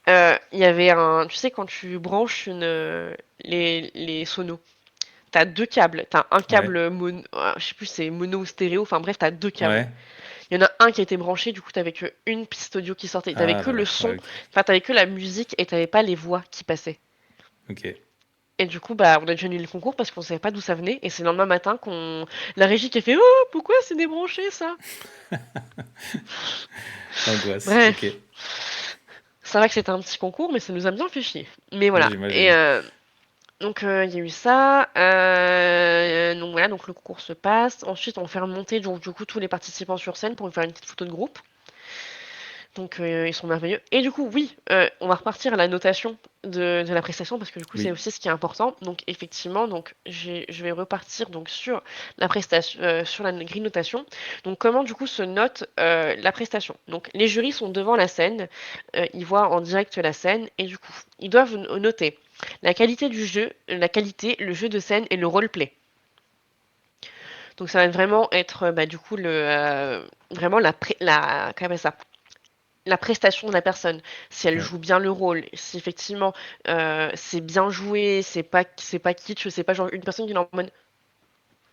Il y avait tu sais, quand tu branches les sonos, t'as deux câbles. T'as un Ouais, câble mono, je sais plus, c'est mono ou stéréo. Enfin bref, t'as deux câbles. ouais. Il y en a un qui a été branché, du coup, t'avais que une piste audio qui sortait. T'avais Ah que là le là, son, ouais, ok. enfin, t'avais que la musique et t'avais pas les voix qui passaient. Ok. Et du coup, bah, on a dû annuler le concours parce qu'on savait pas d'où ça venait. Et c'est le lendemain matin la régie qui a fait Oh, pourquoi c'est débranché ça? L'angoisse, ok. Bref, c'est vrai que c'était un petit concours, mais ça nous a bien fait chier. Mais Ouais, voilà. Et j'imagine. donc, il y a eu ça. Donc voilà, donc le concours se passe. Ensuite, on fait remonter donc, du coup tous les participants sur scène pour faire une petite photo de groupe. Donc ils sont merveilleux. Et du coup, oui, on va repartir à la notation de la prestation parce que du coup, c'est Oui, aussi ce qui est important. Donc effectivement, donc je vais repartir donc sur la prestation, sur la grille notation. Donc comment du coup se note la prestation? Donc les jurys sont devant la scène, ils voient en direct la scène et du coup, ils doivent noter la qualité du jeu, la qualité, le jeu de scène et le roleplay. Donc ça va vraiment être bah, du coup vraiment comment on appelle ça? La prestation de la personne, si elle ouais. joue bien le rôle, si effectivement c'est bien joué, c'est pas kitsch, c'est pas genre une personne qui est en mode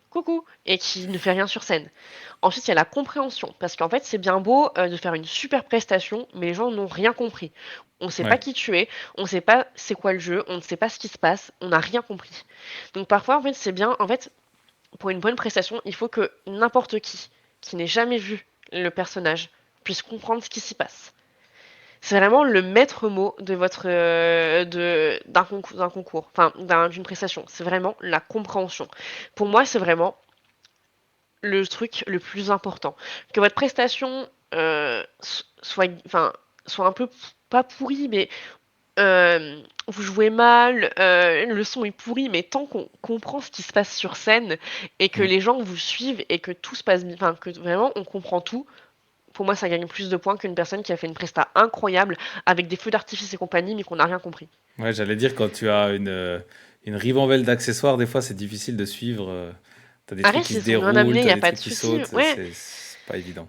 coucou et qui ne fait rien sur scène. Ensuite, il y a la compréhension, parce qu'en fait, c'est bien beau de faire une super prestation, mais les gens n'ont rien compris. On ne sait pas Ouais. qui tu es, on ne sait pas c'est quoi le jeu, on ne sait pas ce qui se passe, on n'a rien compris. Donc parfois, en fait, c'est bien, en fait, pour une bonne prestation, il faut que n'importe qui n'ait jamais vu le personnage, puisse comprendre ce qui s'y passe. C'est vraiment le maître mot de votre d'un concours, enfin d'une prestation. C'est vraiment la compréhension. Pour moi, c'est vraiment le truc le plus important. Que votre prestation soit un peu pas pourrie, mais vous jouez mal, le son est pourri, mais tant qu'on comprend ce qui se passe sur scène et que Mm. les gens vous suivent et que tout se passe bien, enfin que vraiment on comprend tout, pour moi, ça gagne plus de points qu'une personne qui a fait une presta incroyable avec des feux d'artifice et compagnie, mais qu'on n'a rien compris. Ouais, j'allais dire, quand tu as une ribambelle d'accessoires, des fois, c'est difficile de suivre. T'as des trucs Après, qui si se c'est bien déroulent, amené, il t'as n'y a des pas de trucs qui souci. sautent, Ouais, c'est pas évident.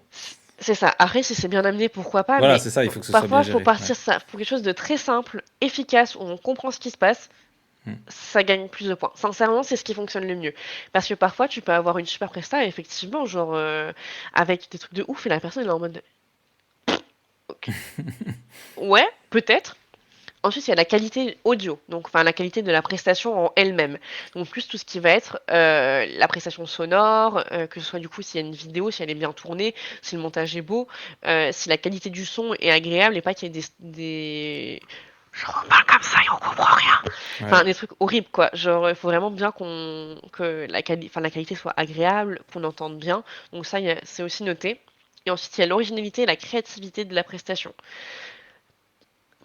c'est ça. Après, si c'est bien amené, pourquoi pas, Voilà, mais c'est ça, il faut que ce soit bien parfois, il faut géré. Ouais. partir ça pour quelque chose de très simple, efficace, où on comprend ce qui se passe, Mm. ça gagne plus de points. Sincèrement, c'est ce qui fonctionne le mieux. Parce que parfois, tu peux avoir une super presta, et effectivement, genre, avec des trucs de ouf, et la personne est en mode, ok. Ouais, peut-être. Ensuite, il y a la qualité audio, donc enfin la qualité de la prestation en elle-même. Donc plus tout ce qui va être la prestation sonore, que ce soit du coup s'il y a une vidéo, si elle est bien tournée, si le montage est beau, si la qualité du son est agréable et pas qu'il y ait genre on parle comme ça et on comprend rien. Enfin Ouais. des trucs horribles quoi. Genre il faut vraiment bien que la qualité soit agréable, qu'on entende bien. Donc ça c'est aussi noté. Et ensuite il y a l'originalité et la créativité de la prestation.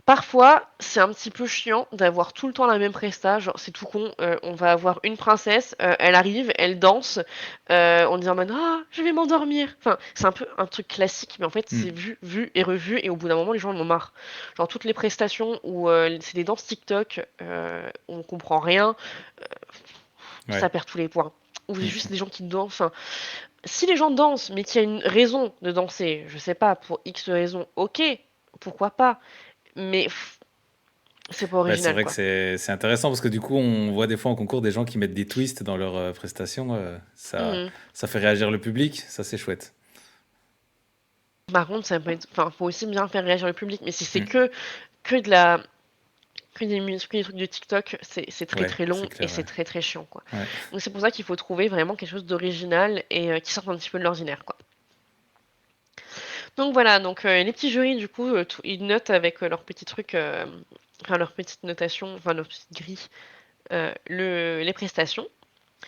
Parfois, c'est un petit peu chiant d'avoir tout le temps la même presta. Genre, c'est tout con. On va avoir une princesse, elle arrive, elle danse. On dit en mode ah, je vais m'endormir. Enfin, c'est un peu un truc classique, mais en fait, c'est Mm. vu et revu. Et au bout d'un moment, les gens en ont marre. Genre, toutes les prestations où c'est des danses TikTok, on comprend rien, ça Ouais. perd tous les points. Ou c'est juste Mm. des gens qui dansent. Enfin, si les gens dansent, mais qu'il y a une raison de danser, je sais pas, pour X raison, ok, pourquoi pas. Mais c'est pas Ouais, c'est original, vrai que quoi. c'est intéressant parce que du coup, on voit des fois en concours des gens qui mettent des twists dans leurs prestations. Mhm. Ça fait réagir le public, ça c'est chouette. Par contre, ça peut être, enfin, faut aussi bien faire réagir le public. Mais si c'est Mm. que de la, que des trucs de TikTok, c'est très Ouais, très c'est long et clair, c'est ouais. très très chiant, quoi. Ouais. Donc c'est pour ça qu'il faut trouver vraiment quelque chose d'original et qui sorte un petit peu de l'ordinaire, quoi. Donc voilà, donc les petits jurys, du coup, ils notent avec leurs petits trucs, enfin leur petite notation, enfin leur petite grille, les prestations.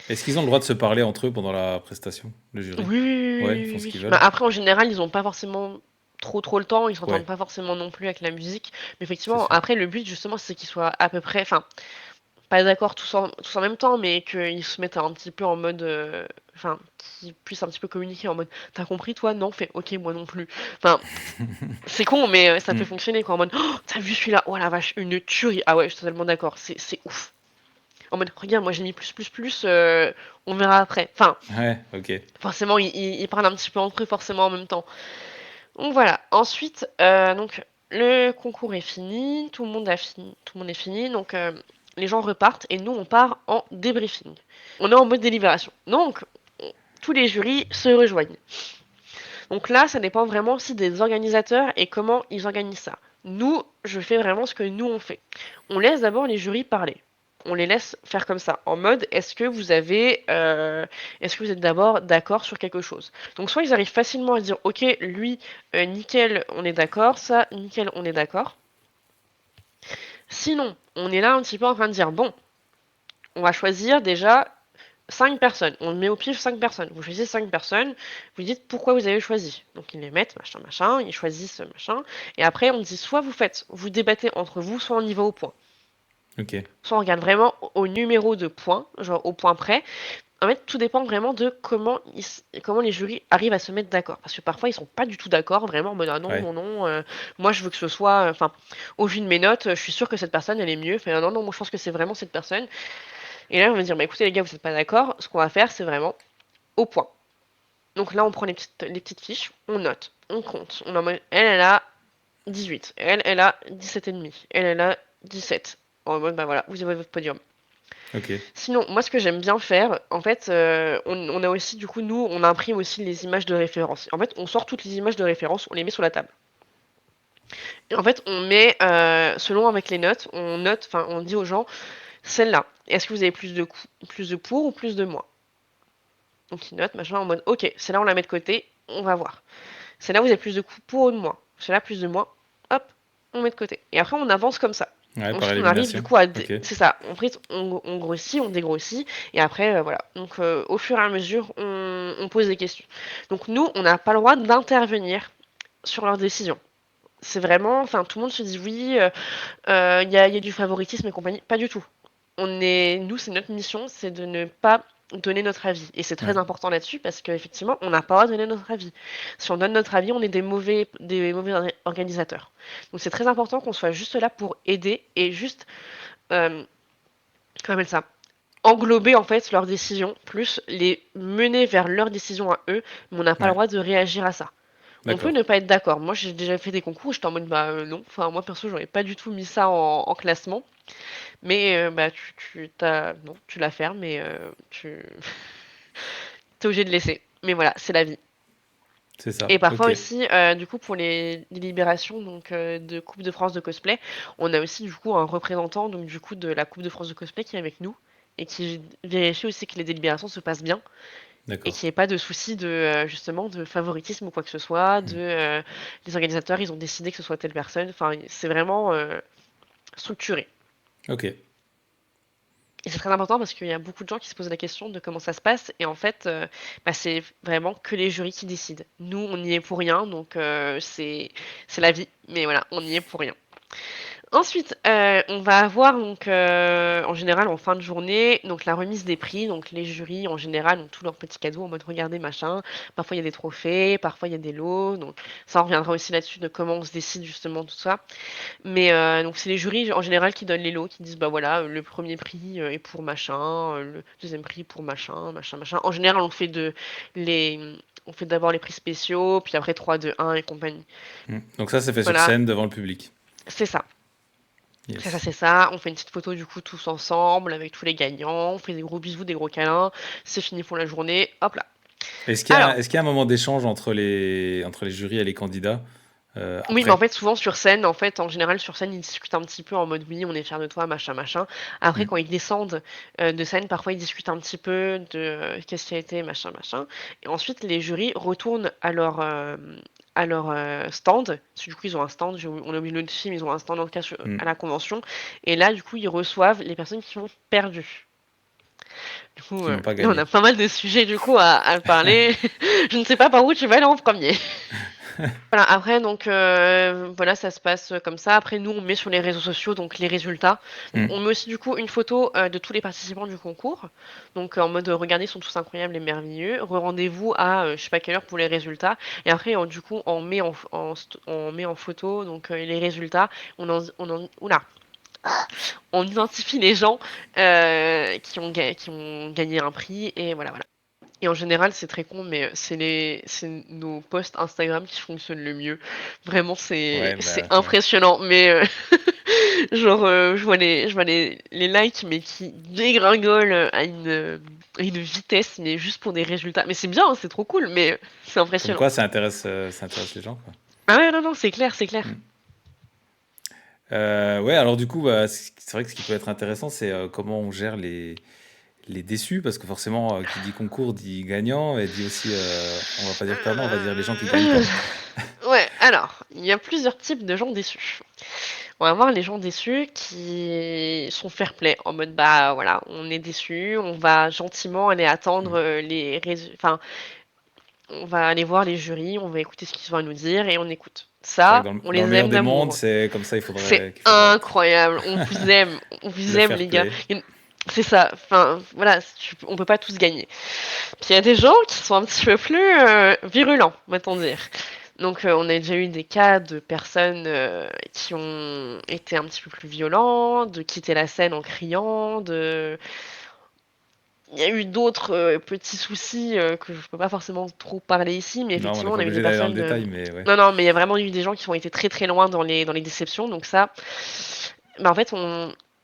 Est-ce qu'ils ont le droit de se parler entre eux pendant la prestation, le Oui, jury? oui, oui, Ouais, ils oui, font oui, ce qu'ils oui. Bah, veulent. après, en général, ils ont pas forcément trop le temps, ils s'entendent Ouais, pas forcément non plus avec la musique. Mais c'est effectivement, sûr. après, le but, justement, c'est qu'ils soient à peu près, enfin, pas d'accord tous en même temps, mais qu'ils se mettent un petit peu en mode, enfin, qu'ils puissent un petit peu communiquer en mode, t'as compris, toi? Non, fait, ok, moi non plus. Enfin, c'est con, mais ça peut Mm. fonctionner, quoi, en mode, oh, t'as vu celui-là? Oh la vache, une tuerie. Ah ouais, je suis totalement d'accord, c'est ouf. en mode regarde, moi j'ai mis plus, on verra après. Enfin, Ouais, ok. forcément, ils parlent un petit peu entre eux, forcément en même temps. Donc voilà. Ensuite, donc le concours est fini, tout le monde est fini. Donc les gens repartent et nous on part en débriefing. On est en mode délibération. Donc tous les jurys se rejoignent. Donc là, ça dépend vraiment aussi des organisateurs et comment ils organisent ça. Nous, je fais vraiment ce que nous on fait. On laisse d'abord les jurys parler. On les laisse faire comme ça, en mode est-ce que vous êtes d'abord d'accord sur quelque chose. Donc soit ils arrivent facilement à dire ok, lui, nickel, on est d'accord, ça, nickel, on est d'accord. Sinon, on est là un petit peu en train de dire bon, on va choisir déjà 5 personnes. On met au pif 5 personnes. Vous choisissez 5 personnes, vous dites pourquoi vous avez choisi. Donc ils les mettent, machin, ils choisissent machin. Et après, on dit soit vous débattez entre vous, soit on y va au point. Ok. Soit on regarde vraiment au numéro de points, genre au point près. En fait, tout dépend vraiment de comment les jurys arrivent à se mettre d'accord. Parce que parfois, ils sont pas du tout d'accord, vraiment en mode ah non, Ouais. non, moi je veux que ce soit. Enfin, au vu de mes notes, je suis sûre que cette personne elle est mieux. Enfin, non, moi je pense que c'est vraiment cette personne. Et là, on va dire bah écoutez les gars, vous n'êtes pas d'accord. Ce qu'on va faire, c'est vraiment au point. Donc là, on prend les petites fiches, on note, on compte. On en mode, elle a 18, elle a 17,5, elle a 17. En mode, bah voilà, vous avez votre podium. Ok. Sinon, moi, ce que j'aime bien faire, en fait, on a aussi, du coup, nous, on imprime aussi les images de référence. En fait, on sort toutes les images de référence, on les met sur la table. Et en fait, on met, selon avec les notes, enfin, on dit aux gens, celle-là, est-ce que vous avez plus de pour ou plus de moins? Donc, ils notent, machin, en mode, ok, celle-là, on la met de côté, on va voir. Celle-là, vous avez plus de pour ou de moins. Celle-là, plus de moins, hop, on met de côté. Et après, on avance comme ça. Ouais, par Ensuite, on arrive du élimination. coup à. Ok. C'est ça. Ensuite, on grossit, on dégrossit. Et après, voilà. Donc, au fur et à mesure, on pose des questions. Donc, nous, on n'a pas le droit d'intervenir sur leurs décisions. C'est vraiment. Enfin, tout le monde se dit oui, il y a du favoritisme et compagnie. Pas du tout. Nous, c'est notre mission, c'est de ne pas donner notre avis. Et c'est très Ouais. important là-dessus parce qu'effectivement, on n'a pas le droit de donner notre avis. Si on donne notre avis, on est des mauvais organisateurs. Donc c'est très important qu'on soit juste là pour aider et juste, comment on appelle ça, englober en fait leurs décisions, plus les mener vers leurs décisions à eux, mais on n'a pas le Ouais. droit de réagir à ça. On peut D'accord. ne pas être d'accord. Moi, j'ai déjà fait des concours, j'étais en mode bah non. Enfin, moi perso, j'aurais pas du tout mis ça en classement. Mais bah non, tu la fermes mais tu t'es obligé de laisser. Mais voilà, c'est la vie. C'est ça. Et parfois Ok. aussi, du coup, pour les libérations donc de Coupe de France de cosplay, on a aussi du coup un représentant donc du coup de la Coupe de France de cosplay qui est avec nous et qui vérifie aussi que les délibérations se passent bien et D'accord. qu'il n'y ait pas de souci de justement de favoritisme ou quoi que ce soit. Hmm. Les organisateurs, ils ont décidé que ce soit telle personne. Enfin, c'est vraiment structuré. Ok. Et c'est très important parce qu'il y a beaucoup de gens qui se posent la question de comment ça se passe. Et en fait, bah, c'est vraiment que les jurys qui décident. Nous, on y est pour rien, donc c'est la vie. Mais voilà, on y est pour rien. Ensuite, on va avoir donc en général en fin de journée donc la remise des prix. Donc les jurys en général ont tous leurs petits cadeaux en mode regardez machin. Parfois il y a des trophées, parfois il y a des lots. Donc ça on reviendra aussi là-dessus de comment on se décide justement tout ça. Mais donc c'est les jurys en général qui donnent les lots, qui disent bah voilà, le premier prix est pour machin, le deuxième prix pour machin, machin, machin. En général, les on fait d'abord les prix spéciaux, puis après 3, 2, 1 et compagnie. Hmm. Donc ça, c'est fait sur Voilà, scène devant le public. c'est ça. C'est ça, Yes. c'est ça. On fait une petite photo du coup tous ensemble avec tous les gagnants. On fait des gros bisous, des gros câlins. C'est fini pour la journée. Hop là. Alors, Est-ce qu'il y a un moment d'échange entre les jurys et les candidats oui, mais en après? fait, souvent sur scène, en fait, en général, sur scène, ils discutent un petit peu en mode oui, on est fiers de toi, machin, machin. Après, Hmm. quand ils descendent de scène, parfois ils discutent un petit peu de qu'est-ce qui a été, machin, machin. Et ensuite, les jurys retournent à leur stand. Parce que du coup, ils ont un stand, on a oublié le film, ils ont un stand en tout cas Hmm. à la convention. Et là, du coup, ils reçoivent les personnes qui ont perdu. Du coup, Qui n'ont pas là, on a gagné. pas mal de sujets du coup à parler. Je ne sais pas par où tu vas aller en premier. Voilà, après, donc, voilà, ça se passe comme ça. Après, nous, on met sur les réseaux sociaux donc les résultats. Donc, Hmm. on met aussi du coup une photo de tous les participants du concours. Donc, en mode, regardez, ils sont tous incroyables et merveilleux. Rendez-vous à je sais pas quelle heure pour les résultats. Et après, du coup, on met en photo donc les résultats. Oula, on identifie les gens qui ont gagné un prix et voilà, voilà. Et en général, c'est très con, mais c'est nos posts Instagram qui fonctionnent le mieux. Vraiment, Ouais, c'est bah, ouais. impressionnant. Mais genre, je vois les likes, mais qui dégringolent à une vitesse, mais juste pour des résultats. Mais c'est bien, hein, c'est trop cool, mais c'est Comme impressionnant. quoi, ça intéresse les gens, quoi. Ah ouais, non, non, c'est clair, c'est clair. Mm. Ouais, alors du coup, bah, c'est vrai que ce qui peut être intéressant, c'est comment on gère les déçus, parce que forcément, qui dit concours dit gagnant, et dit aussi, on va pas dire perdant, on va dire les gens qui gagnent Euh, pas. Ouais, alors, il y a plusieurs types de gens déçus. On va voir les gens déçus qui sont fair play, en mode bah voilà, on est déçu, on va gentiment aller attendre Mm. les résultats, enfin, on va aller voir les jurys, on va écouter ce qu'ils ont à nous dire et on écoute. C'est vrai que Ça, on dans le les meilleur aime des mondes, d'amour. c'est comme ça C'est qu'il faudrait être. incroyable, on vous Le aime fair les gars. play. C'est ça, enfin voilà, on peut pas tous gagner. Puis il y a des gens qui sont un petit peu plus virulents, va-t-on dire. Donc on a déjà eu des cas de personnes qui ont été un petit peu plus violents, de quitter la scène en criant, de... Il y a eu d'autres petits soucis que je peux pas forcément trop parler ici, mais Non, on n'est effectivement on pas a eu des obligé d'aller dans le personnes... détail, mais ouais. Non, non, mais il y a vraiment eu des gens qui ont été très très loin dans les déceptions, donc ça... Bah, en fait,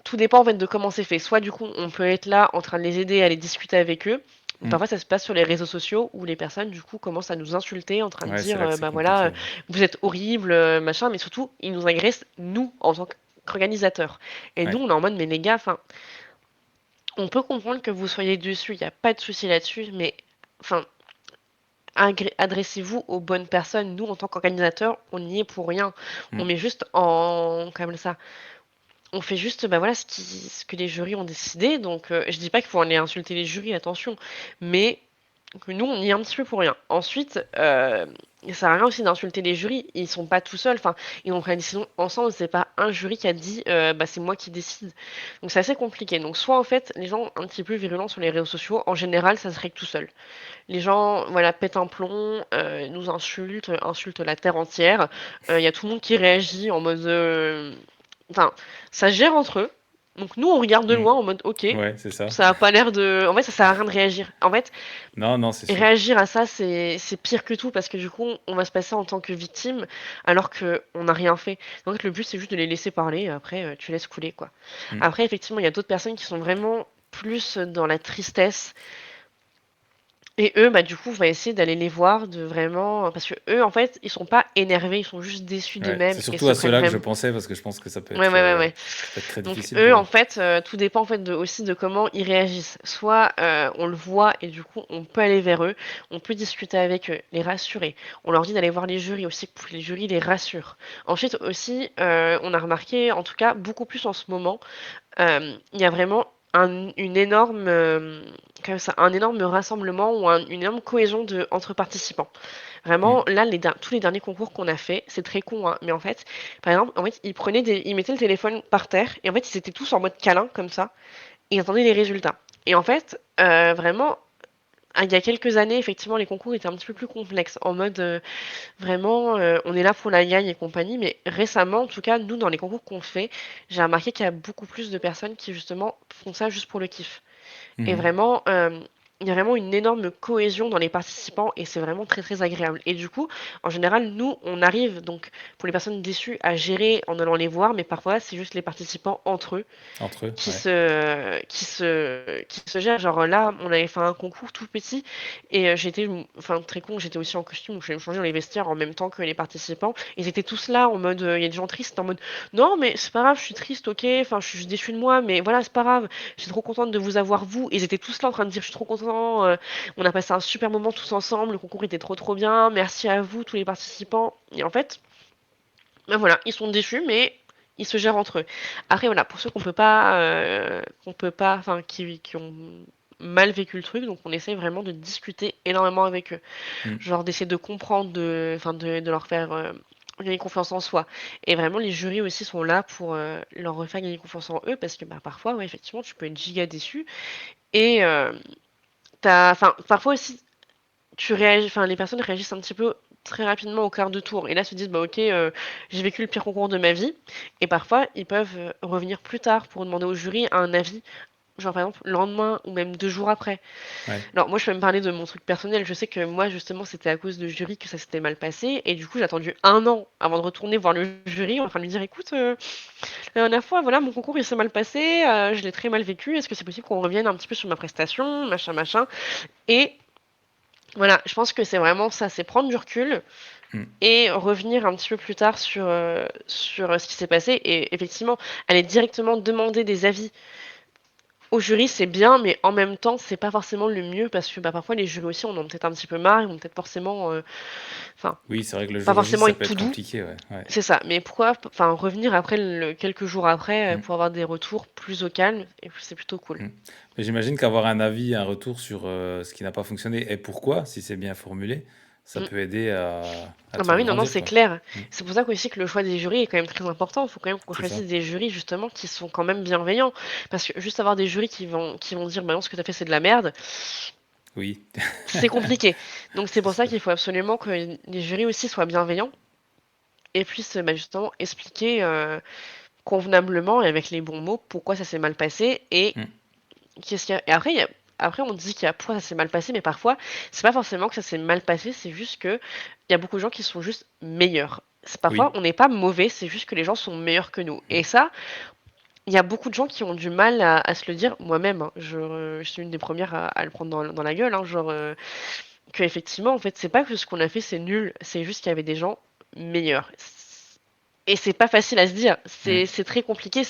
tout dépend en fait de comment c'est fait. Soit du coup, on peut être là en train de les aider à les discuter avec eux. Ou Mm. parfois, ça se passe sur les réseaux sociaux où les personnes du coup commencent à nous insulter en train de Ouais, c'est dire là que c'est bah voilà, compliqué. vous êtes horrible, machin, mais surtout ils nous agressent nous en tant qu'organisateurs. Et nous, Ouais. on est en mode mais les gars, enfin, on peut comprendre que vous soyez dessus, il n'y a pas de souci là-dessus, mais enfin, adressez-vous aux bonnes personnes. Nous, en tant qu'organisateurs, on n'y est pour rien. On Mm. met juste en comme ça on fait juste, bah voilà, ce que les jurys ont décidé. Donc, je dis pas qu'il faut aller insulter les jurys, attention, mais que nous, on y est un petit peu pour rien. Ensuite, ça sert à rien aussi d'insulter les jurys. Ils sont pas tout seuls. Enfin, ils ont pris une décision ensemble. C'est pas un jury qui a dit, bah c'est moi qui décide. Donc, c'est assez compliqué. Donc, soit en fait, les gens un petit peu virulents sur les réseaux sociaux, en général, ça se règle tout seul. Les gens, voilà, pètent un plomb, nous insultent, insultent la terre entière. Il y a tout le monde qui réagit en mode, enfin, ça se gère entre eux. Donc nous, on regarde de Mm. loin en mode, ok, Ouais, c'est ça. ça a pas l'air de... En fait, ça sert à rien de réagir. En fait, Non, non, c'est sûr. réagir à ça, c'est pire que tout parce que du coup, on va se passer en tant que victime alors que on n'a rien fait. Donc le but, c'est juste de les laisser parler et après, tu laisses couler, quoi. Mm. Après, effectivement, il y a d'autres personnes qui sont vraiment plus dans la tristesse et eux, bah, du coup, on va essayer d'aller les voir, de vraiment... Parce que eux, en fait, ils sont pas énervés, ils sont juste déçus Ouais. d'eux-mêmes C'est et surtout se à prennent ceux-là que je vraiment... pensais, parce que je pense que Ouais, ouais, ouais, ouais. ça peut être très Donc difficile eux, pour en eux. fait, tout dépend en fait aussi de comment ils réagissent. Soit on le voit et du coup, on peut aller vers eux, on peut discuter avec eux, les rassurer. On leur dit d'aller voir les jurys aussi, pour que les jurys les rassurent. Ensuite aussi, on a remarqué, en tout cas, beaucoup plus en ce moment, il y a vraiment une énorme, comme ça, un énorme rassemblement ou une énorme cohésion entre participants. Vraiment, Mm. là, tous les derniers concours qu'on a fait, c'est très con, hein, mais en fait, par exemple, en fait, ils mettaient le téléphone par terre et en fait, ils étaient tous en mode câlin comme ça et ils attendaient les résultats. Et en fait, vraiment, il y a quelques années, effectivement, les concours étaient un petit peu plus complexes, en mode vraiment, on est là pour la gagne et compagnie. Mais récemment, en tout cas, nous, dans les concours qu'on fait, j'ai remarqué qu'il y a beaucoup plus de personnes qui justement font ça juste pour le kiff. Et Mhm. vraiment, il y a vraiment une énorme cohésion dans les participants et c'est vraiment très très agréable. Et du coup, en général, nous, on arrive donc pour les personnes déçues à gérer en allant les voir, mais parfois c'est juste les participants entre eux Entre eux, ouais. qui se gèrent. Genre là, on avait fait un concours tout petit et j'étais, enfin très con, j'étais aussi en costume, donc je vais me changer dans les vestiaires en même temps que les participants. Ils étaient tous là en mode, il y a des gens tristes en mode, non mais c'est pas grave, je suis triste, ok, enfin je suis déçue de moi, mais voilà, c'est pas grave, je suis trop contente de vous avoir vous. Ils étaient tous là en train de dire, je suis trop content, on a passé un super moment tous ensemble, le concours était trop trop bien, merci à vous tous les participants. Et en fait, ben voilà, ils sont déçus, mais ils se gèrent entre eux. Après, voilà, pour ceux qu'on peut pas, enfin, qui ont mal vécu le truc, donc on essaie vraiment de discuter énormément avec eux. Mm. Genre d'essayer de comprendre, enfin, de leur faire gagner confiance en soi. Et vraiment, les jurys aussi sont là pour leur refaire gagner confiance en eux, parce que bah, parfois, ouais, effectivement, tu peux être giga déçu. Et enfin, parfois aussi, tu réagis, enfin, les personnes réagissent un petit peu très rapidement au quart de tour et là se disent: «Bah, OK, j'ai vécu le pire concours de ma vie» et parfois ils peuvent, revenir plus tard pour demander au jury un avis, genre par exemple le lendemain ou même 2 jours après. Ouais. Alors moi, je peux me parler de mon truc personnel. Je sais que moi, justement, c'était à cause de jury que ça s'était mal passé et du coup, j'ai attendu 1 an avant de retourner voir le jury en train de lui dire: «Écoute, la dernière fois, voilà, mon concours, il s'est mal passé, je l'ai très mal vécu. Est-ce que c'est possible qu'on revienne un petit peu sur ma prestation? Machin, machin» et voilà, je pense que c'est vraiment ça, c'est prendre du recul Mmh. et revenir un petit peu plus tard sur ce qui s'est passé et effectivement, aller directement demander des avis au jury, c'est bien, mais en même temps, c'est pas forcément le mieux parce que, bah, parfois les jurys aussi, on en a peut-être un petit peu marre, ils vont peut-être forcément, enfin, Oui, c'est vrai que le pas jour J, forcément ça être peut tout être doux, compliqué, ouais, ouais. c'est ça. Mais pourquoi enfin, revenir après quelques jours après, Mmh. pour avoir des retours plus au calme et c'est plutôt cool. Mmh. Mais j'imagine qu'avoir un avis, un retour sur, ce qui n'a pas fonctionné et pourquoi, si c'est bien formulé, ça Mmh. peut aider à Ah te bah faire oui, non, non, grandir, c'est quoi. clair. Mmh. C'est pour ça qu'aussi que le choix des jurys est quand même très important. Il faut quand même qu'on C'est ça. choisisse des jurys justement qui sont quand même bienveillants. Parce que juste avoir des jurys qui vont dire: «Bah non, ce que tu as fait, c'est de la merde», Oui. c'est compliqué. Donc c'est C'est pour ça sûr. qu'il faut absolument que les jurys aussi soient bienveillants et puissent, bah, justement expliquer, convenablement et avec les bons mots pourquoi ça s'est mal passé et Mmh. qu'est-ce qu'il y a et après après on dit qu'il y a pourquoi ça s'est mal passé, mais parfois, c'est pas forcément que ça s'est mal passé, c'est juste que il y a beaucoup de gens qui sont juste meilleurs. C'est parfois, Oui. on n'est pas mauvais, c'est juste que les gens sont meilleurs que nous Mmh. et ça, il y a beaucoup de gens qui ont du mal à se le dire. Moi-même, hein, je suis une des premières à le prendre dans la gueule, hein, genre, qu'effectivement, en fait, c'est pas que ce qu'on a fait, c'est nul, c'est juste qu'il y avait des gens meilleurs. Et c'est pas facile à se dire, Mmh. c'est très compliqué,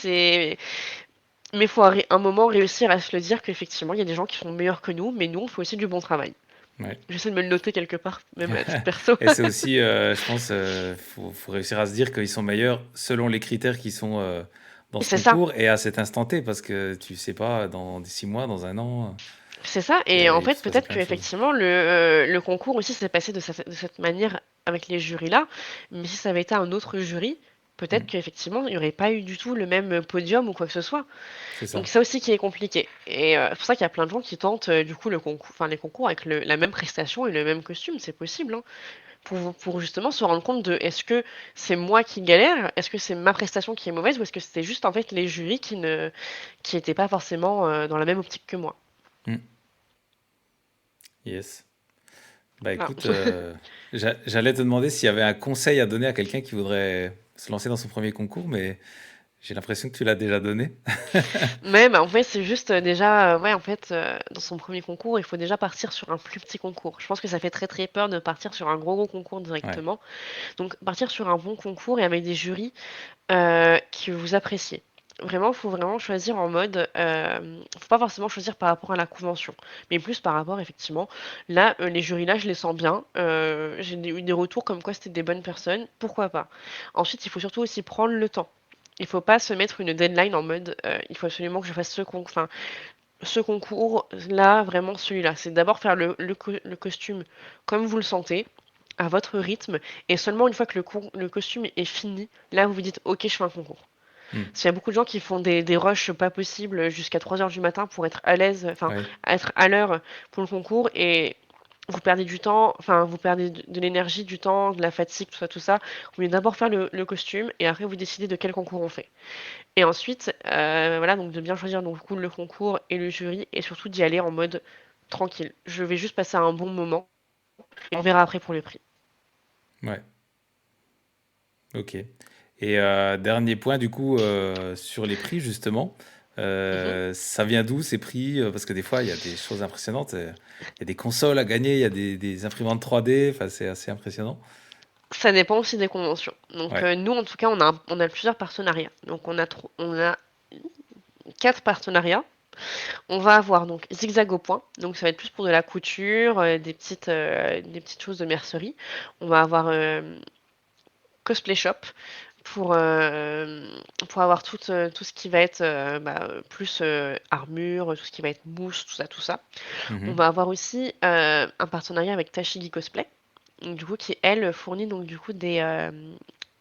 mais il faut un moment réussir à se le dire qu'effectivement, il y a des gens qui sont meilleurs que nous, mais nous, on fait aussi du bon travail. Ouais. J'essaie de me le noter quelque part, même à titre perso. Et c'est aussi, je pense, faut réussir à se dire qu'ils sont meilleurs selon les critères qui sont, dans ce C'est ça, concours et à cet instant T parce que tu sais pas dans 6 mois, dans 1 an, c'est ça. Et en il peut fait, se passer peut-être plein de choses. qu'effectivement, le concours aussi s'est passé de cette manière avec les jurys-là, mais si ça avait été un autre jury, peut-être Mmh. qu'effectivement, il n'y aurait pas eu du tout le même podium ou quoi que ce soit. C'est Donc ça. ça aussi qui est compliqué. Et c'est pour ça qu'il y a plein de gens qui tentent du coup le concours, enfin les concours avec la même prestation et le même costume, c'est possible, hein. Pour justement se rendre compte de est-ce que c'est moi qui galère? Est-ce que c'est ma prestation qui est mauvaise? Ou est-ce que c'était juste en fait les jurys qui étaient pas forcément, dans la même optique que moi? Mmh. Yes. Bah, Voilà. écoute, j'allais te demander s'il y avait un conseil à donner à quelqu'un qui voudrait se lancer dans son premier concours, mais j'ai l'impression que tu l'as déjà donné. Mais bah, en fait, c'est juste, déjà, ouais, en fait, dans son premier concours, il faut déjà partir sur un plus petit concours. Je pense que ça fait très, très peur de partir sur un gros, gros concours Ouais, directement. Donc partir sur un bon concours et avec des jurys, que vous appréciez. Vraiment, faut vraiment choisir en mode, faut pas forcément choisir par rapport à la convention, mais plus par rapport effectivement là, les jurys là, je les sens bien, eu des retours comme quoi c'était des bonnes personnes, pourquoi pas? Ensuite, il faut surtout aussi prendre le temps. Il faut pas se mettre une deadline en mode, «Il faut absolument que je fasse ce concours là, vraiment celui-là». C'est d'abord faire le costume comme vous le sentez, à votre rythme et seulement une fois que le costume est fini, là vous vous dites: «OK, je fais un concours». mmh, Parce qu'il y a beaucoup de gens qui font des rushs pas possibles jusqu'à 3 heures du matin pour être à l'aise, enfin, ouais, être à l'heure pour le concours et vous perdez du temps, enfin, vous perdez de l'énergie, du temps, de la fatigue, tout ça, tout ça. Vous voulez d'abord faire le costume et après vous décidez de quel concours on fait. Et ensuite, voilà, donc de bien choisir donc, du coup, le concours et le jury et surtout d'y aller en mode tranquille. Je vais juste passer un bon moment et on verra après pour le prix. ouais, OK. Et dernier point du coup, sur les prix justement, Mhm. ça vient d'où ces prix? Parce que des fois, il y a des choses impressionnantes, il y a des consoles à gagner, il y a des imprimantes 3D, enfin, c'est assez impressionnant. Ça dépend aussi des conventions. Donc Ouais. nous, en tout cas, on a plusieurs partenariats. Donc on a 4 partenariats. On va avoir donc Zigzag au point, donc ça va être plus pour de la couture, des petites choses de mercerie. On va avoir, Cosplay Shop pour avoir tout ce qui va être, bah, plus, armure, tout ce qui va être mousse, tout ça, tout ça. On Mmh. va avoir aussi, un partenariat avec Tashigi Cosplay, donc du coup qui elle fournit donc du coup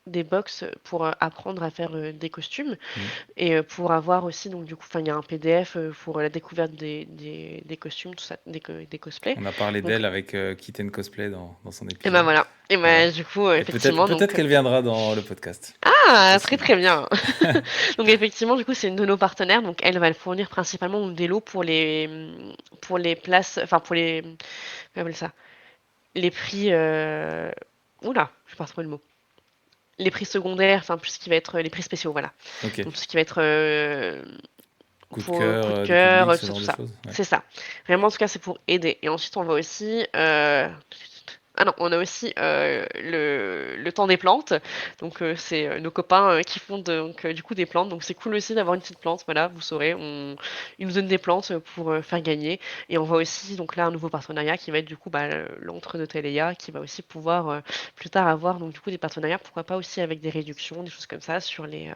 des box pour apprendre à faire des costumes Mmh. et pour avoir aussi, donc du coup, enfin, il y a un PDF pour la découverte des costumes, tout ça, des cosplays. On a parlé Donc, d'elle avec Kitten Cosplay dans son et ben épisode. voilà. Et Voilà. ben du coup, Et peut-être effectivement, peut-être donc. qu'elle viendra dans le podcast. C'est Ah, très possible. très bien. Donc effectivement, du coup, c'est une de nos partenaires. Donc elle va fournir principalement des lots pour les places, enfin pour les, comment on appelle ça, les prix. Oula, je sais pas trouver le mot. Les prix secondaires, enfin plus ce qui va être les prix spéciaux, voilà. Ok. Donc tout ce qui va être Coup de pour coup de cœur du cœur, public, tout ce ça, genre tout de ça. choses. Ouais. C'est ça. Vraiment, en tout cas, c'est pour aider. Et ensuite, on va aussi. Ah non, on a aussi le temps des plantes. Donc, c'est nos copains qui font donc, du coup des plantes. Donc, c'est cool aussi d'avoir une petite plante. Voilà, vous saurez. Ils nous donnent des plantes pour faire gagner. Et on voit aussi, donc là, un nouveau partenariat qui va être du coup l'entre de Téléa, qui va aussi pouvoir plus tard avoir donc du coup des partenariats. Pourquoi pas aussi avec des réductions, des choses comme ça sur les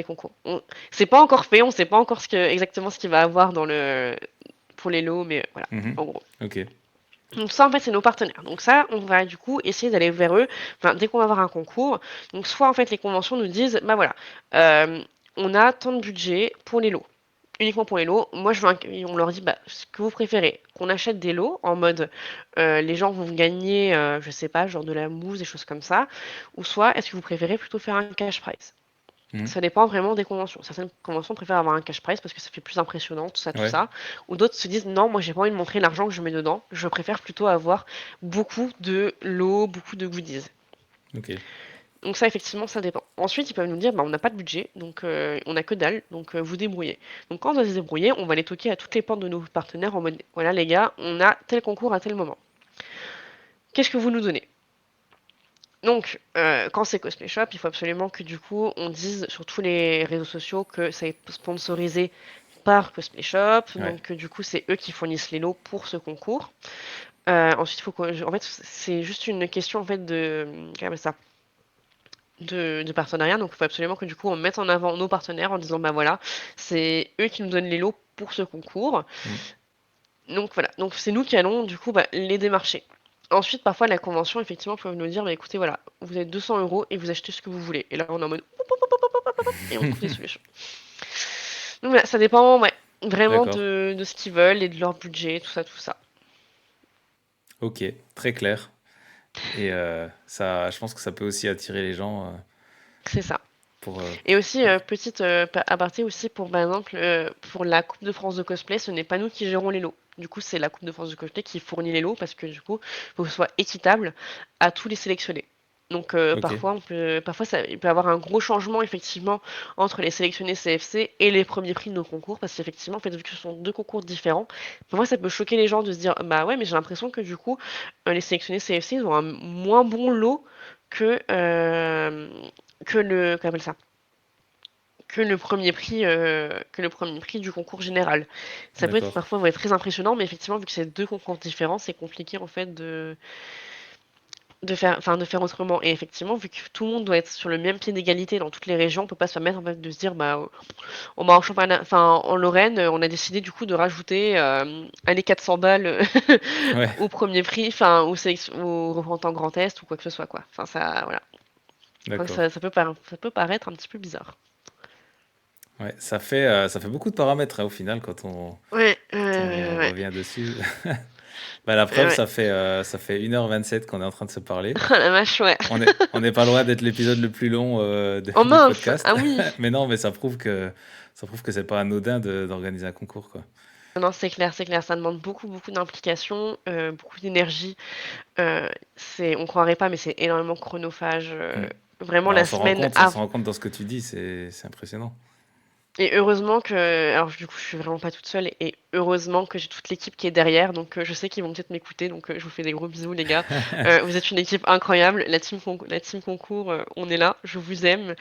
concours. C'est pas encore fait, on sait pas encore exactement ce qu'il va avoir pour les lots, mais voilà, Mhm. en gros. Ok. Donc ça, en fait, c'est nos partenaires. Donc ça, on va du coup essayer d'aller vers eux, enfin, dès qu'on va avoir un concours. Donc soit, en fait, les conventions nous disent, bah voilà, euh, on a tant de budget pour les lots. Uniquement pour les lots. Moi, on leur dit, bah, ce que vous préférez, qu'on achète des lots en mode, les gens vont gagner, je sais pas, genre de la mousse, des choses comme ça. Ou soit, est-ce que vous préférez plutôt faire un cash prize? Mhm. Ça dépend vraiment des conventions. Certaines conventions préfèrent avoir un cash prize parce que ça fait plus impressionnant, tout ça, tout Ouais. ça. Ou d'autres se disent non, moi j'ai pas envie de montrer l'argent que je mets dedans. Je préfère plutôt avoir beaucoup de lots, beaucoup de goodies. Ok. Donc ça, effectivement, ça dépend. Ensuite, ils peuvent nous dire, bah, on n'a pas de budget, donc on a que dalle, donc vous débrouillez. Donc quand on doit se débrouiller, on va les toquer à toutes les portes de nos partenaires en mode, voilà les gars, on a tel concours à tel moment. Qu'est-ce que vous nous donnez? Donc, quand c'est Cosplay Shop, il faut absolument que du coup, on dise sur tous les réseaux sociaux que ça est sponsorisé par Cosplay Shop, Ouais. donc du coup, c'est eux qui fournissent les lots pour ce concours. Ensuite, il faut en fait, c'est juste une question en fait comment on appelle ça, de partenariat. Donc, il faut absolument que du coup, on mette en avant nos partenaires en disant, bah voilà, c'est eux qui nous donnent les lots pour ce concours. Mm. Donc voilà, donc c'est nous qui allons du coup les démarcher. Ensuite, parfois, la convention, effectivement, peut nous dire, bah, écoutez, voilà, vous avez 200 euros et vous achetez ce que vous voulez. Et là, on est en mode, et on trouve des solutions. Donc voilà, ça dépend, ouais, vraiment D'accord. de ce qu'ils veulent et de leur budget, tout ça, tout ça. Ok. Très clair. Et ça, je pense que ça peut aussi attirer les gens C'est ça. pour. Et aussi, petite aparté aussi, pour par exemple, pour la Coupe de France de cosplay, ce n'est pas nous qui gérons les lots. Du coup, c'est la Coupe de France de cosplay qui fournit les lots parce que du coup, il faut que ce soit équitable à tous les sélectionnés. Donc Ok. parfois il peut y avoir un gros changement effectivement entre les sélectionnés CFC et les premiers prix de nos concours parce qu'effectivement en fait vu que ce sont deux concours différents, parfois ça peut choquer les gens de se dire bah ouais mais j'ai l'impression que du coup les sélectionnés CFC ils ont un moins bon lot que comment on appelle ça, que le premier prix du concours général. Ça peut être D'accord. parfois ouais, très impressionnant, mais effectivement, vu que c'est deux concours différents, c'est compliqué en fait de faire autrement. Et effectivement, vu que tout le monde doit être sur le même pied d'égalité dans toutes les régions, on peut pas se permettre en fait de se dire bah en championnat, enfin en Lorraine, on a décidé du coup de rajouter allez 400 balles Ouais. au premier prix, enfin au représentant Grand Est ou quoi que ce soit quoi. Enfin ça voilà. Enfin, D'accord. ça peut paraître un petit peu bizarre. Ouais. Ça fait beaucoup de paramètres hein, au final Ouais, quand on ouais. revient dessus. Bah, la preuve, Ouais. ça fait 1h27 qu'on est en train de se parler. Oh la vache, ouais. On n'est pas loin d'être l'épisode le plus long Oh du mince! podcast. Ah oui! Mais non, mais ça prouve que c'est pas anodin d'organiser un concours, quoi. Non, c'est clair, c'est clair. Ça demande beaucoup, beaucoup d'implication, beaucoup d'énergie. On croirait pas, mais c'est énormément chronophage. Mm. Vraiment Bah, la semaine on avant. s'en rend compte dans ce que tu dis, c'est impressionnant. Et heureusement que, alors du coup, je suis vraiment pas toute seule, et heureusement que j'ai toute l'équipe qui est derrière, donc je sais qu'ils vont peut-être m'écouter, donc je vous fais des gros bisous, les gars. Vous êtes une équipe incroyable, la team concours, on est là, je vous aime.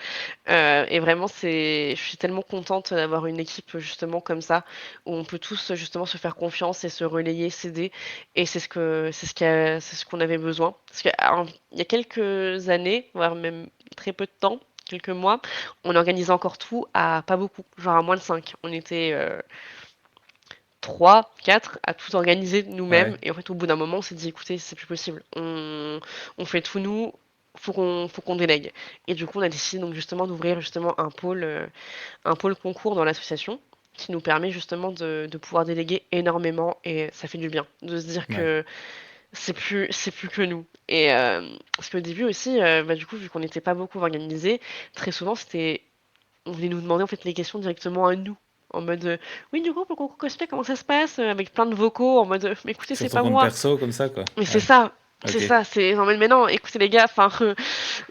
Et vraiment, je suis tellement contente d'avoir une équipe justement comme ça, où on peut tous justement se faire confiance et se relayer, s'aider. Et c'est ce qu'on avait besoin. Parce que, alors, il y a quelques années, voire même très peu de temps, quelques mois, on organisait encore tout à pas beaucoup, genre à moins de 5. On était 3, 4 à tout organiser nous-mêmes. Ouais. Et en fait, au bout d'un moment, on s'est dit, écoutez, c'est plus possible. On fait tout nous. faut qu'on délègue. Et du coup, on a décidé donc justement d'ouvrir justement un pôle concours dans l'association qui nous permet justement de pouvoir déléguer énormément et ça fait du bien de se dire Ouais. que c'est plus que nous. Et parce qu'au début aussi, bah, du coup, vu qu'on n'était pas beaucoup organisés, très souvent on venait nous demander en fait les questions directement à nous. En mode oui, du coup, pour le concours cosplay, comment ça se passe? Avec plein de vocaux, en mode mais écoutez, Sur c'est ton pas compte moi. perso comme ça, quoi? Mais Ouais, c'est OK. ça, c'est en mode mais non, écoutez les gars, enfin,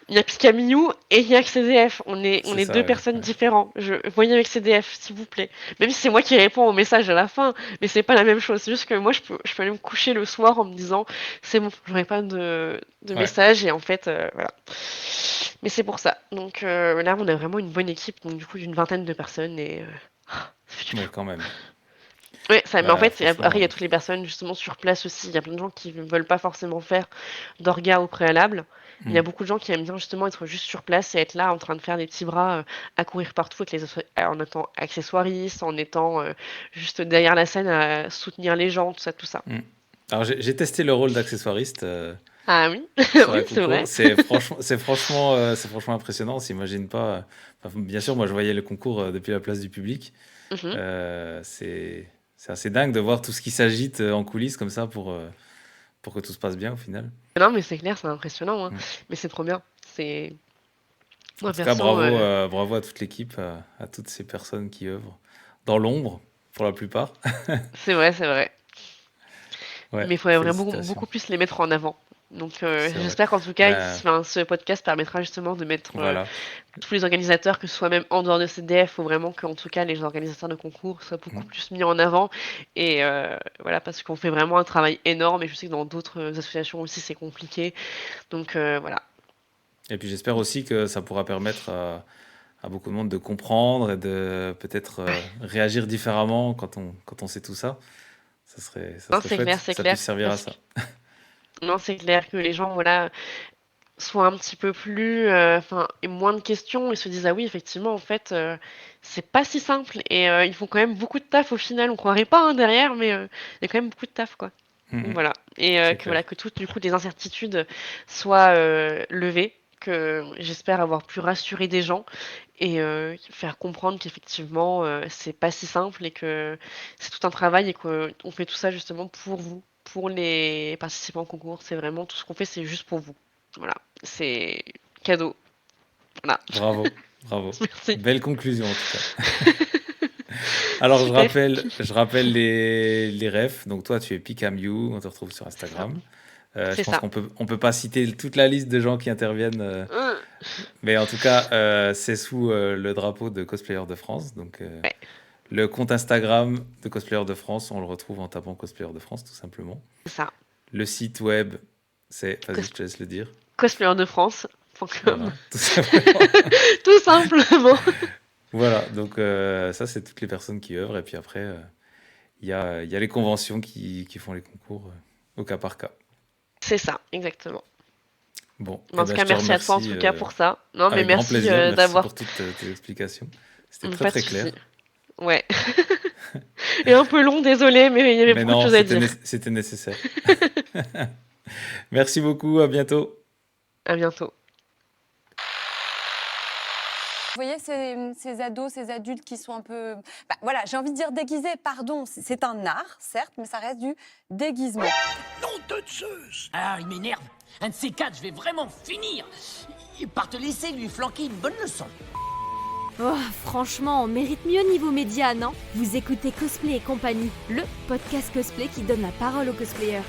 il y a Picamiou et il y a que CDF. On C'est est ça, deux ouais, personnes ouais. différentes. Voyez avec CDF, s'il vous plaît. Même si c'est moi qui réponds au message à la fin, mais c'est pas la même chose. C'est juste que moi, je peux aller me coucher le soir en me disant, c'est bon, j'aurai pas de Ouais, message et en fait, voilà. Mais c'est pour ça. Donc là, on a vraiment une bonne équipe, donc du coup, d'une vingtaine de personnes et ça fait du bien. ouais, quand même. Ouais, ça, mais en Bah, fait, après, il y franchement, a toutes les personnes justement sur place aussi. Il y a plein de gens qui ne veulent pas forcément faire d'orga au préalable. Il y a mmh. beaucoup de gens qui aiment bien justement être juste sur place et être là en train de faire des petits bras à courir partout avec en étant accessoiriste, en étant juste derrière la scène à soutenir les gens, tout ça, tout ça. Mmh. Alors j'ai testé le rôle d'accessoiriste, Ah oui, sur oui, un c'est concours. vrai. C'est franchement impressionnant. On s'imagine pas, enfin, bien sûr, moi, je voyais le concours, depuis la place du public. Mhm. C'est assez dingue de voir tout ce qui s'agite, en coulisses comme ça pour que tout se passe bien au final. Non, mais c'est clair, c'est impressionnant, hein. Mmh. Mais c'est trop bien. C'est En moi tout cas, perso, bravo à toute l'équipe, à toutes ces personnes qui œuvrent dans l'ombre, pour la plupart. c'est vrai, c'est vrai. Ouais, Mais il faudrait vraiment beaucoup, félicitations. beaucoup plus les mettre en avant. Donc C'est vrai. j'espère qu'en tout cas, Ben, ce podcast permettra justement de mettre voilà. tous les organisateurs, que ce soit même en dehors de CDF, il faut vraiment qu'en tout cas les organisateurs de concours soient beaucoup Mmh. plus mis en avant. Et voilà, parce qu'on fait vraiment un travail énorme et je sais que dans d'autres associations aussi c'est compliqué. Donc voilà. Et puis j'espère aussi que ça pourra permettre à beaucoup de monde de comprendre et de peut-être, réagir différemment quand on sait tout ça. Ça Non, serait c'est clair, chouette c'est que ça clair. puisse servir à Parce que ça. non, c'est clair que les gens, voilà, soient un petit peu plus, enfin, aient moins de questions et se disent ah oui, effectivement, en fait, c'est pas si simple et ils font quand même beaucoup de taf au final. On croirait pas hein, derrière, mais il y a quand même beaucoup de taf, quoi. Mmh Donc mh. voilà, et C'est que clair. voilà, que toutes du coup des incertitudes soient levées, que j'espère avoir pu rassurer des gens et faire comprendre qu'effectivement c'est pas si simple et que c'est tout un travail et qu'on fait tout ça justement pour vous, pour les participants au concours. C'est vraiment tout ce qu'on fait, c'est juste pour vous. Voilà, c'est cadeau. Voilà, Bravo, bravo. merci. Belle conclusion en tout cas. Alors Super, je rappelle les refs. Donc toi, tu es Picamiu, on te retrouve sur c'est ça. Instagram. Je C'est pense ça. qu'on peut pas citer toute la liste de gens qui interviennent, Hum, mais en tout cas, c'est sous, le drapeau de Cosplayers de France. Donc, ouais, le compte Instagram de Cosplayers de France, on le retrouve en tapant Cosplayers de France, tout simplement. c'est ça. Le site web, vas-y, Cos- je te laisse le dire. Cosplayerdefrance.com. Voilà, tout simplement. Tout simplement. Voilà, donc ça, c'est toutes les personnes qui œuvrent. Et puis après, il y a les conventions qui font les concours, au cas par cas. C'est ça, exactement. Bon, Mais eh en tout ben, cas, je te merci à toi en remercie, tout cas pour ça. Non, mais avec grand merci plaisir. Merci d'avoir. pour toutes, tes explications. C'était très Pas de très clair. souci. Ouais. Et un peu long, désolé, mais il y avait Mais beaucoup de non, choses à dire. c'était nécessaire. Merci beaucoup, à bientôt. À bientôt. Vous voyez ces ados, ces adultes qui sont un peu... Bah, voilà, j'ai envie de dire déguisés, pardon. C'est un art, certes, mais ça reste du déguisement. Nom de Zeus! Ah, il m'énerve. Un de ces quatre, je vais vraiment finir par te laisser lui flanquer une bonne leçon. Oh, franchement, on mérite mieux niveau média, non? Vous écoutez Cosplay et compagnie, le podcast cosplay qui donne la parole aux cosplayers.